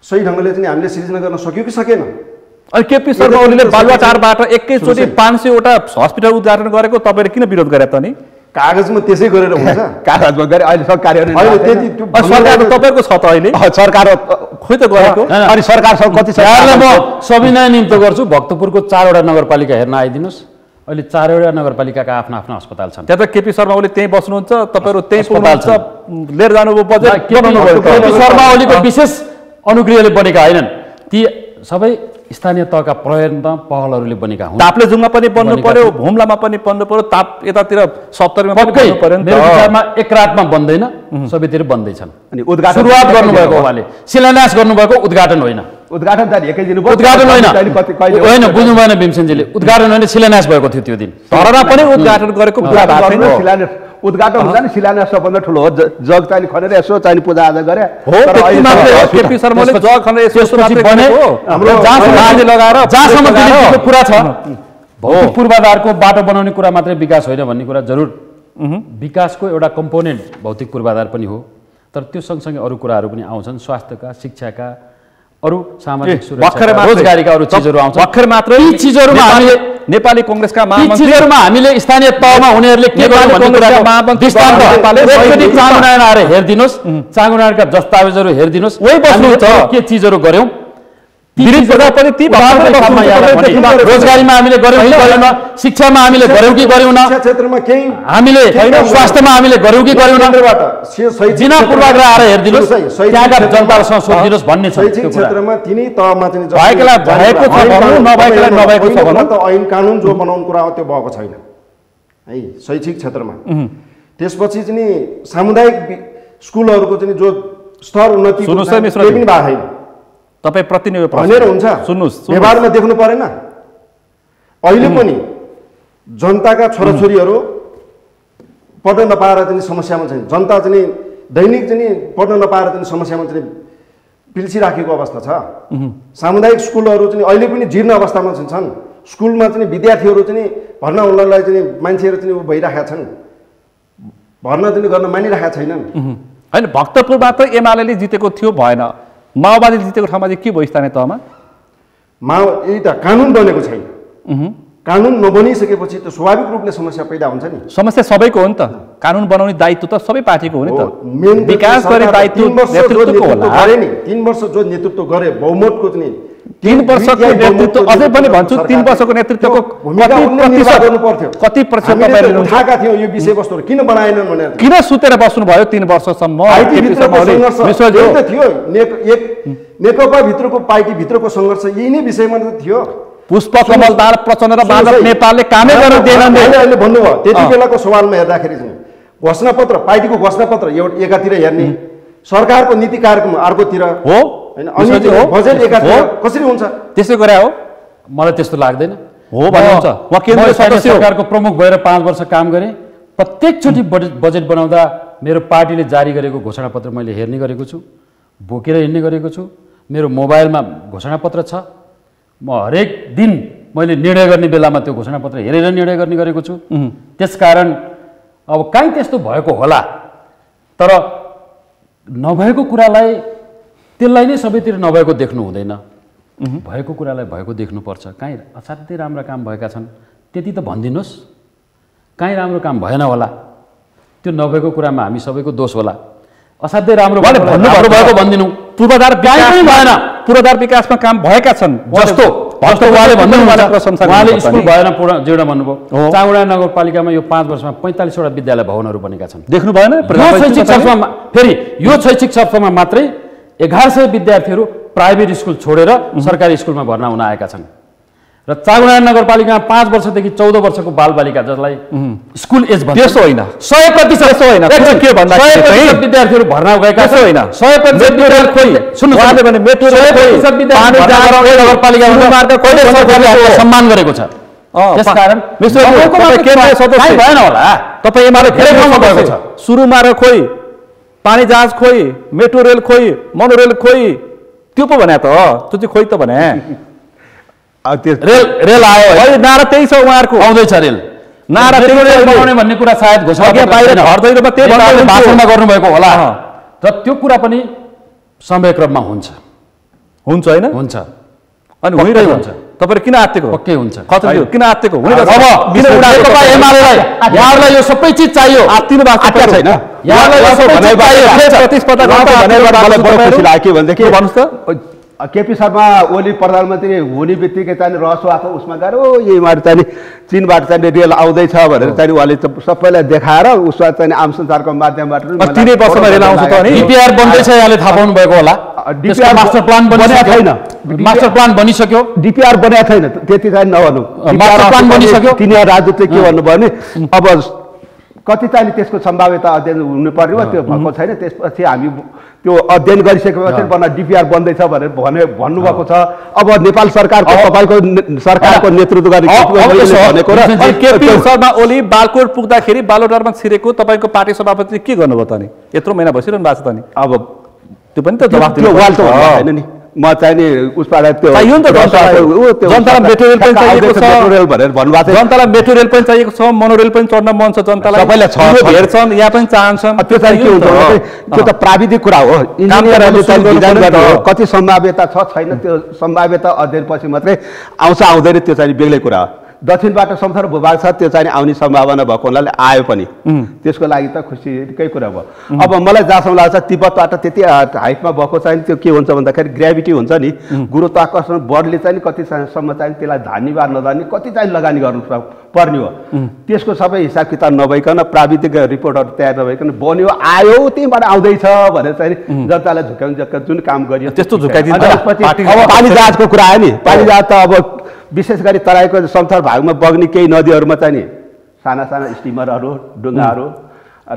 सही ढङ्गले चाहिँ हामीले सिर्जना गर्न सक्यो कि सकेन? अनि केपी शर्मा ओलीले बालुवाटारबाट एकैचोटि 500वटा हस्पिटल उद्घाटन गरेको तपाईले किन विरोध गरे त नि? कागजमा त्यसै गरेर हुन्छ, कागजमा गरे अहिलेसम्म कार्यान्वयन सरकार तपाईको छ त अहिले, सरकार खोइ त गरेको। अनि सरकारसँग कति छ? म सविनय निम्तो गर्छु, भक्तपुरको 4वटा नगरपालिका हेर्न आइदिनुहोस्। अहिले 4वटा नगरपालिकाका आफ्ना आफ्ना अस्पताल छन्। त्यहाँ त केपी शर्मा ओली त्यहीँ बस्नुहुन्छ, तपाईँहरू त्यहीँ पुग्नुहुन्छ, लिएर जानुभयो बजेट। केपी शर्मा ओलीको विशेष अनुग्रहले बनेका होइनन्, ती सबै स्थानीय तहका प्रयत्न पहलहरूले बनेका हुन्। ताप्लेजुङमा पनि बन्नु पर्यो, हुम्लामा पनि बन्नु पर्यो, ताप यतातिर 70मा पनि बन्नु पर्यो। मेरो विचारमा एक रातमा बन्दैन, सबैतिर बन्दैछन्। अनि उद्घाटन सुरुवात गर्नुभएको उहाँले, शिलान्यास गर्नुभएको, उद्घाटन होइन। उद्घाटन त एकै दिन उद्घाटन होइन, बुझ्नु भएन भीमसेनजीले, उद्घाटन होइन शिलान्यास भएको थियो त्यो दिन। धरहरा पनि उद्घाटन गरेको कुरा भएको छैन। उद्घाटन हुन्छ नि, शिलान्यास सबभन्दा ठुलो हो। जग चाहिँ खनेर यसो चाहिँ पूजा आजा गरे हो, त्यति मात्रै हो। केपी शर्माले जग खनेर यसो मात्रै बनेको, हाम्रो जहाँसम्म लगाएर जहाँसम्म दिलीपको कुरा छ, भौतिक पूर्वाधारको बाटो बनाउने कुरा मात्रै विकास होइन भन्ने कुरा जरुर विकासको एउटा कम्पोनेन्ट भौतिक पूर्वाधार पनि हो, तर त्यो सँगसँगै अरू कुराहरू पनि आउँछन्, स्वास्थ्यका, शिक्षाका, अरू सामाजिक सुरक्षा, रोजगारीका अरू चिजहरू आउँछन्। भर्खर मात्रै यी चिजहरूमा हामीले नेपाली कांग्रेसका महामन्त्रीहरूमा हामीले स्थानीय तहमा उनीहरूले के गर्नु भन्ने कुराको दृष्टान्त एकचोटि चाँगुनारायण आएर हेरिदिनुहोस्, चाँगुनारायणका दस्तावेजहरू हेरिदिनुहोस्, वही बस्नुहुन्छ के चिजहरू गर्यौँ। रोजगारीमा हामीले गर्यौँ कि गरेनौँ, शिक्षामा हामीले गर्यौँ कि गरेनौँ, क्षेत्रमा केही हामीले स्वास्थ्यमा हामीले गर्यौँ कि गरेनौँ, जिना पूर्वाग्रह आएर हेरिदिनुहोस्, त्यहाँका जनतासँग सोधिदिनुहोस् भन्ने छ। शैक्षिक क्षेत्रमा तिनै तहमा चाहिँ भएकोलाई भएको छ भनौँ, नभएकोलाई नभएको छ भनौँ। त ऐन कानुन जो बनाउनु कुरा हो त्यो भएको छैन है शैक्षिक क्षेत्रमा। त्यसपछि चाहिँ सामुदायिक स्कुलहरूको चाहिँ जो स्तर उन्नति सुन्नुहोस् है मिश्र, पनि भएको छैन। तपाईँ प्रतिनिधि भनेर हुन्छ, सुन्नुहोस्, व्यवहारमा देख्नु परेन। अहिले पनि जनताका छोराछोरीहरू पढ्न नपाएर चाहिँ समस्यामा छन्। जनता चाहिँ दैनिक चाहिँ पढ्न नपाएर चाहिँ समस्यामा चाहिँ पिल्सिराखेको अवस्था छ। सामुदायिक स्कुलहरू चाहिँ अहिले पनि जीर्ण अवस्थामा छन्। स्कुलमा चाहिँ विद्यार्थीहरू चाहिँ भर्ना हुनलाई चाहिँ मान्छेहरू चाहिँ भइरहेका छन्, भर्ना चाहिँ गर्न मानिरहेका छैनन्। होइन, भक्तपुरमा त एमाले जितेको थियो, भएन। माओवादी जितेको ठाउँमा चाहिँ के भयो स्थानीय तहमा? यही त कानुन बनेको छैन। कानुन नबनिसकेपछि त स्वाभाविक रूपले समस्या पैदा हुन्छ नि। समस्या सबैको हो नि त, कानुन बनाउने दायित्व त सबै पार्टीको हो नि त। मेन विकास गर्ने दायित्व नेतृत्वको होला। गरे नि 3 वर्ष जो नेतृत्व गरे बहुमतको चाहिँ 3 वर्षको नेतृत्व, अझै पनि भन्छु 3 वर्षको नेतृत्वको कति प्रतिशत तपाईहरुले उठाएका थियौ यो विषयवस्तुहरू किन बनाएनन् भनेर? किन सुतेर बस्नु भयो 3 वर्षसम्म? नेकपा भित्रको पार्टी भित्रको सङ्घर्ष यही नै विषयमा थियो। पुष्पकमल दाहाल प्रचण्ड र माधव नेपालले कामै गर्न दिएनन्। अहिले भन्नुभयो त्यति बेलाको सवालमा हेर्दाखेरि चाहिँ घोषणापत्र, पार्टीको घोषणापत्र एकातिर हेर्ने, सरकारको नीति कार्यक्रम अर्कोतिर हो, बजेट एकातिर कसरी हुन्छ? त्यसै गरे हो? मलाई त्यस्तो लाग्दैन। हो भन्नुहुन्छ? वा केन्द्रीय सदस्य सरकारको प्रमुख भएर 5 वर्ष काम गरेँ। प्रत्येकचोटि बजेट बनाउँदा मेरो पार्टीले जारी गरेको घोषणापत्र मैले हेर्ने गरेको छु, बोकेर हिँड्ने गरेको छु। मेरो मोबाइलमा घोषणापत्र छ। म हरेक दिन मैले निर्णय गर्ने बेलामा त्यो घोषणापत्र हेरेर निर्णय गर्ने गरेको छु। त्यसकारण अब काहीँ त्यस्तो भएको होला, तर नभएको कुरालाई त्यसलाई नै सबैतिर नभएको देख्नु हुँदैन। भएको कुरालाई भएको देख्नुपर्छ। काहीँ असाध्यै राम्रा काम भएका छन् त्यति त भनिदिनुहोस्। काहीँ राम्रो काम भएन होला, त्यो नभएको कुरामा हामी सबैको दोष होला। असाध्यै राम्रो भएको भनिदिनु। पूर्वाधार विकासमा काम भएका छन् जस्तो उहाँले स्कुल भएन जेडा भन्नुभयो। चाङडा नगरपालिकामा यो 5 वर्षमा 45 वटा विद्यालय भवनहरू बनेका छन्। देख्नु भएन? शैक्षिक सत्रमा फेरि यो शैक्षिक सत्रमा मात्रै 1100 विद्यार्थीहरू प्राइभेट स्कुल छोडेर सरकारी स्कुलमा भर्ना हुन आएका छन्। र चाङडा नगरपालिकामा 5 वर्षदेखि 14 वर्षको बालबालिका जसलाई स्कुल एज भन्छ, त्यसो होइन, 100% होइन। के भन्दा 100% विद्यार्थीहरू भर्ना गएका छन्। होइन 100% विद्यार्थी खोइ सुन्नु उहाँले भने मेट्रो नगरपालिकामा सम्मान गरेको छ। त्यसकारण केन्द्रीय सदस्य भएन होला। तपाईँ एमाले धेरै ठाउँमा भएको छ। सुरुमा र खोइ पानी जहाज खोइ, मेट्रो रेल खोइ, मोनोरेल खोइ, त्यो पो भने त त्यो चाहिँ खोइ त भने। रेल आयो, नारा त्यही छ उहाँहरूको, आउँदैछ रेल। नारा रेल बनाउने भन्ने कुरा सायद घोषणा बाहिर हरदैरोमा त्यही भाषणमा गर्नुभएको होला। र त्यो कुरा पनि समयक्रममा हुन्छ होइन? हुन्छ अनि हुँदैन हुन्छ। तपाईँले किन आत्तिएको? पक्कै हुन्छ। किन आत्तिएको? यहाँहरूलाई यो सबै चिज चाहियो। आत्तिनु भएको छैन। प्रतिस्पर्धा भन्नुहोस् त। केपी शर्मा ओली प्रधानमन्त्री हुने बित्तिकै चाहिँ रसो आएको उसमा गएर यहीँबाट चाहिँ चीनबाट चाहिँ रेल आउँदैछ भनेर चाहिँ उहाँले सबैलाई देखाएर उसमा चाहिँ आम सञ्चारको माध्यमबाट 3 वर्षमा रेल आउँछ त नि। डिपिआर बन्दैछ, यहाँले थाहा पाउनु भएको होला। डिपिआर मास्टर प्लान बनेको छैन। मास्टर प्लान बनिसक्यो, डिपिआर बनेको छैन, त्यति चाहिँ नभनौँ। मास्टर प्लान बनिसक्यो। तिनीहरू राजदूतले के भन्नुभयो भने अब कति चाहिँ त्यसको सम्भाव्यता अध्ययन हुनुपर्ने हो, त्यो भएको छैन। त्यसपछि हामी त्यो अध्ययन गरिसकेपछि डिपिआर बन्दैछ भनेर भन्नुभएको छ। अब नेपाल सरकारको तपाईँको सरकारको नेतृत्व गर्ने भनेको र केपी शर्मा ओली बालकोट पुग्दाखेरि बालोटारमा छिरेको तपाईँको पार्टी सभापतिले के गर्नुभयो त नि? यत्रो महिना भइसक्नु भएको छ त नि। अब त्यो पनि त जवाफ दिनु वाल त होइन नि। म चाहिँ नि उसबाट त्यो जनतालाई मेट्रो रेल पनि चाहिएको छ भनेर भन्नुभएको छ। जनतालाई मेट्रो रेल पनि चाहिएको छ, मोनोरेल पनि चढ्न मन छ जनतालाई, सबैलाई छ, हेर्छन् यहाँ पनि चाहन्छन्। त्यो चाहिँ के हुन्छ? त्यो त प्राविधिक कुरा हो। इन्जिनियरहरूले चाहिँ डिजाइन गर्ने हो, कति सम्भाव्यता छ छैन त्यो सम्भाव्यता अध्ययन पछि मात्रै आउँछ आउँदैन, त्यो चाहिँ बेग्लै कुरा हो। दक्षिणबाट समथर भूभाग छ त्यो चाहिँ आउने सम्भावना भएको हुनाले आयो पनि त्यसको लागि त खुसीकै कुरा भयो। अब मलाई जहाँसम्म लाग्छ तिब्बतबाट त्यति हाइटमा भएको चाहिँ त्यो के हुन्छ भन्दाखेरि ग्रेभिटी हुन्छ नि गुरुत्वाकर्षण बलले चाहिँ कतिसम्म चाहिँ त्यसलाई धान्ने वा नधान्ने कति चाहिँ लगानी गर्नु पर्ने हो त्यसको सबै हिसाब किताब नभइकन प्राविधिक रिपोर्टहरू तयार नभइकन बन्यो आयो त्यहीँबाट आउँदैछ भनेर चाहिँ जनतालाई झुक्याउने जग्गा जुन काम गरियो त्यस्तो झुक्याइदिन्छ। अब पानी जहाजको कुरा आयो नि पानी जहाज त अब विशेष गरी तराईको समथर भागमा बग्ने केही नदीहरूमा चाहिँ नि साना साना स्टिमरहरू डुङ्गाहरू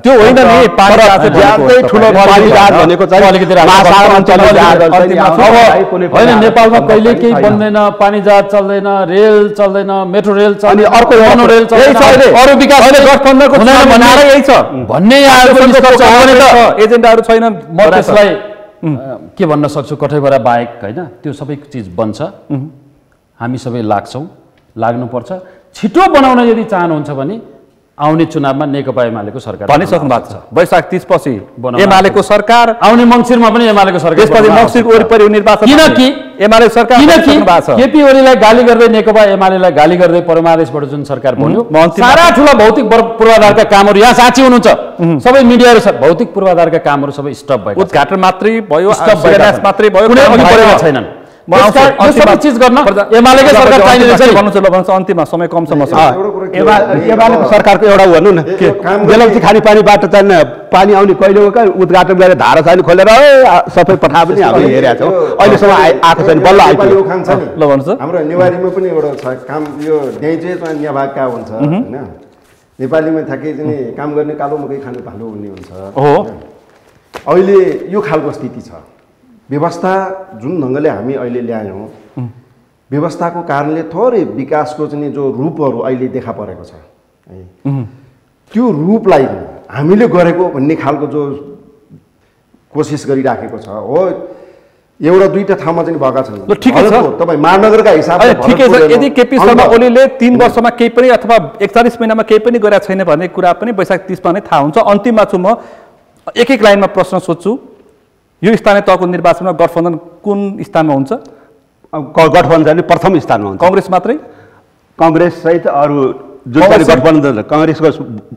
त्यो होइन नि पानी जहाज ठुलो पानी जहाज भनेको चाहिँ होइन नेपालमा कहिले केही बन्दैन पानी जहाज चल्दैन रेल चल्दैन मेट्रो रेल चल्दैन अर्को मोनो रेल चल्दैन अरू विकास गठबन्धनको यही छ भन्ने एजेन्डाहरू छैन। म त्यसलाई के भन्न सक्छु कठैबरा बाहेक होइन त्यो सबै चिज बन्छ हामी सबै लाग्छौँ लाग्नुपर्छ। छिटो बनाउन यदि चाहनुहुन्छ भने आउने चुनावमा नेकपा एमालेको सरकार भनिसक्नु भएको छ वैशाख 30 पछि एमालेको सरकार आउने मङ्सिरमा पनि एमालेको सरकार त्यसपछि मङ्सिरको वरिपरि निर्वाचन किनकि एमाले सरकार केपी ओलीलाई गाली गर्दै नेकपा एमालेलाई गाली गर्दै परमादेशबाट जुन सरकार बन्यो सारा ठुला भौतिक पूर्वाधारका कामहरू यहाँ साँची हुनुहुन्छ सबै मिडियाहरू भौतिक पूर्वाधारका कामहरू सबै स्टप भयो उद्घाटन मात्रै भयो मात्रै भयो कुनै अघि बढेका छैनन्। सबै चिज गर्न एमालेकै सरकार चाहिने रहेछ। अन्तिममा समय कम छ एमालेको सरकारको एउटा भनौँ न बेलौती खानेपानीबाट चाहिँ पानी आउने कहिले उद्घाटन गरेर धारा चाहिँ खोलेर सबै पठा पनि हामीले हेरेका छौँ अहिलेसम्म आएको छैन बल्ल आइपुग्यो। ल भन्नुहोस् हाम्रो नेवारीमा पनि एउटा छ काम यो ड्याइचे न्याभागका हुन्छ होइन नेपालीमा थाके चाहिँ काम गर्ने कालो मकै खाने भालो भन्ने हुन्छ हो। अहिले यो खालको स्थिति छ व्यवस्था जुन ढङ्गले हामी अहिले ल्यायौँ व्यवस्थाको कारणले थोरै विकासको चाहिँ जो रूपहरू अहिले देखा परेको छ है त्यो रूपलाई हामीले गरेको भन्ने खालको जो कोसिस गरिराखेको छ हो एउटा दुईटा ठाउँमा चाहिँ भएका छन्। ठिकै छ तपाईँ महानगरका हिसाबले ठिकै छ। यदि केपी शर्मा ओलीले 3 वर्षमा केही पनि अथवा 41 महिनामा केही पनि गरेका छैन भन्ने कुरा पनि वैशाख 30 मा नै थाहा हुन्छ। अन्तिममा छु म एक एक लाइनमा प्रश्न सोध्छु यो स्थानीय तहको निर्वाचनमा गठबन्धन कुन स्थानमा हुन्छ? गठबन्धन प्रथम स्थानमा हुन्छ कांग्रेस मात्रै कांग्रेस सहित अरू जुन चाहिँ गठबन्धन कांग्रेसको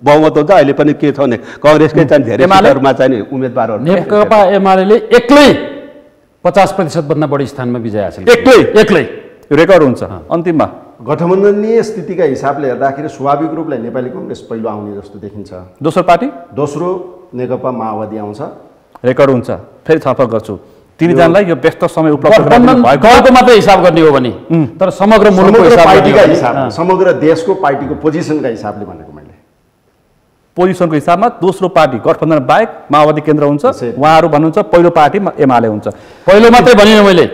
बहुमत हुन्छ अहिले पनि के छ भने कांग्रेसकै चाहिँ धेरै सीटहरुमा चाहिँ उम्मेदवारहरु नेकपा एमालेले एक्लै 50% भन्दा बढी स्थानमा विजय हासिल एक्लै रेकर्ड हुन्छ। अन्तिममा गठबन्धनीय स्थितिका हिसाबले हेर्दाखेरि स्वाभाविक रूपले नेपाली कांग्रेस पहिलो आउने जस्तो देखिन्छ। दोस्रो पार्टी दोस्रो नेकपा माओवादी आउँछ रेकर्ड हुन्छ। फेरि छलफल गर्छु तिनीजनालाई यो व्यस्त समय उपलब्ध गएको मात्रै हिसाब गर्ने हो भने तर समग्र मुलुकको हिसाब समग्र देशको पार्टीको पोजिसनका हिसाबले भनेको मैले पोजिसनको हिसाबमा दोस्रो पार्टी गठबन्धन बाहेक माओवादी केन्द्र हुन्छ। उहाँहरू भन्नुहुन्छ पहिलो पार्टी एमाले हुन्छ। पहिलो मात्रै भनिनँ मैले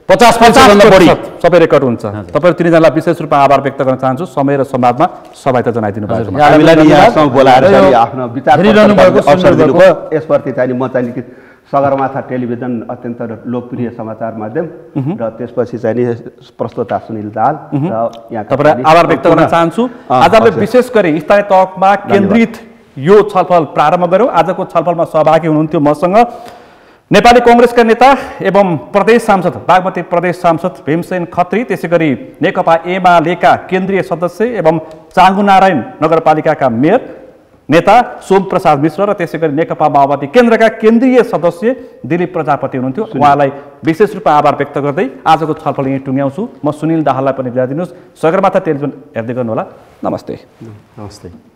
50% भन्दा बढी सबै रेकर्ड हुन्छ। तपाईहरु तिनीजनालाई विशेष रूपमा आभार व्यक्त गर्न चाहन्छु समय र संवादमा सबै त जनाइदिनु भएको छ। हामीलाई यहाँसँग बोलाएर आफ्नो विचार अवसर दिनुभयो। यसप्रति चाहिँ म चाहिँ सगरमाथा टेलिभिजन अत्यन्त लोकप्रिय समाचार माध्यम र त्यसपछि चाहिँ प्रस्तोता सुनिल दाहाल र यहाँ तपाईलाई आभार व्यक्त गर्न चाहन्छु। आज हामीले विशेष गरी स्थानीय तहमा केन्द्रित यो छलफल प्रारम्भ गर्यौं। आजको छलफलमा सहभागी हुनुहुन्थ्यो मसँग नेपाली कांग्रेसका नेता एवं प्रदेश सांसद बागमती प्रदेश सांसद भीमसेन खत्री, त्यसैगरी नेकपा एमालेका केन्द्रीय सदस्य एवं चाँगुनारायण नगरपालिकाका मेयर नेता सोम प्रसाद मिश्र र त्यसैगरी नेकपा माओवादी केन्द्रका केन्द्रीय सदस्य दिलीप प्रजापति हुनुहुन्थ्यो। उहाँलाई विशेष रूपमा आभार व्यक्त गर्दै आजको छलफल यहीँ टुङ्ग्याउँछु। म सुनिल दाहाललाई पनि बिदा दिनुहोस्। सगरमाथा टेलिभिजन हेर्दै गर्नुहोला। नमस्ते। नमस्ते।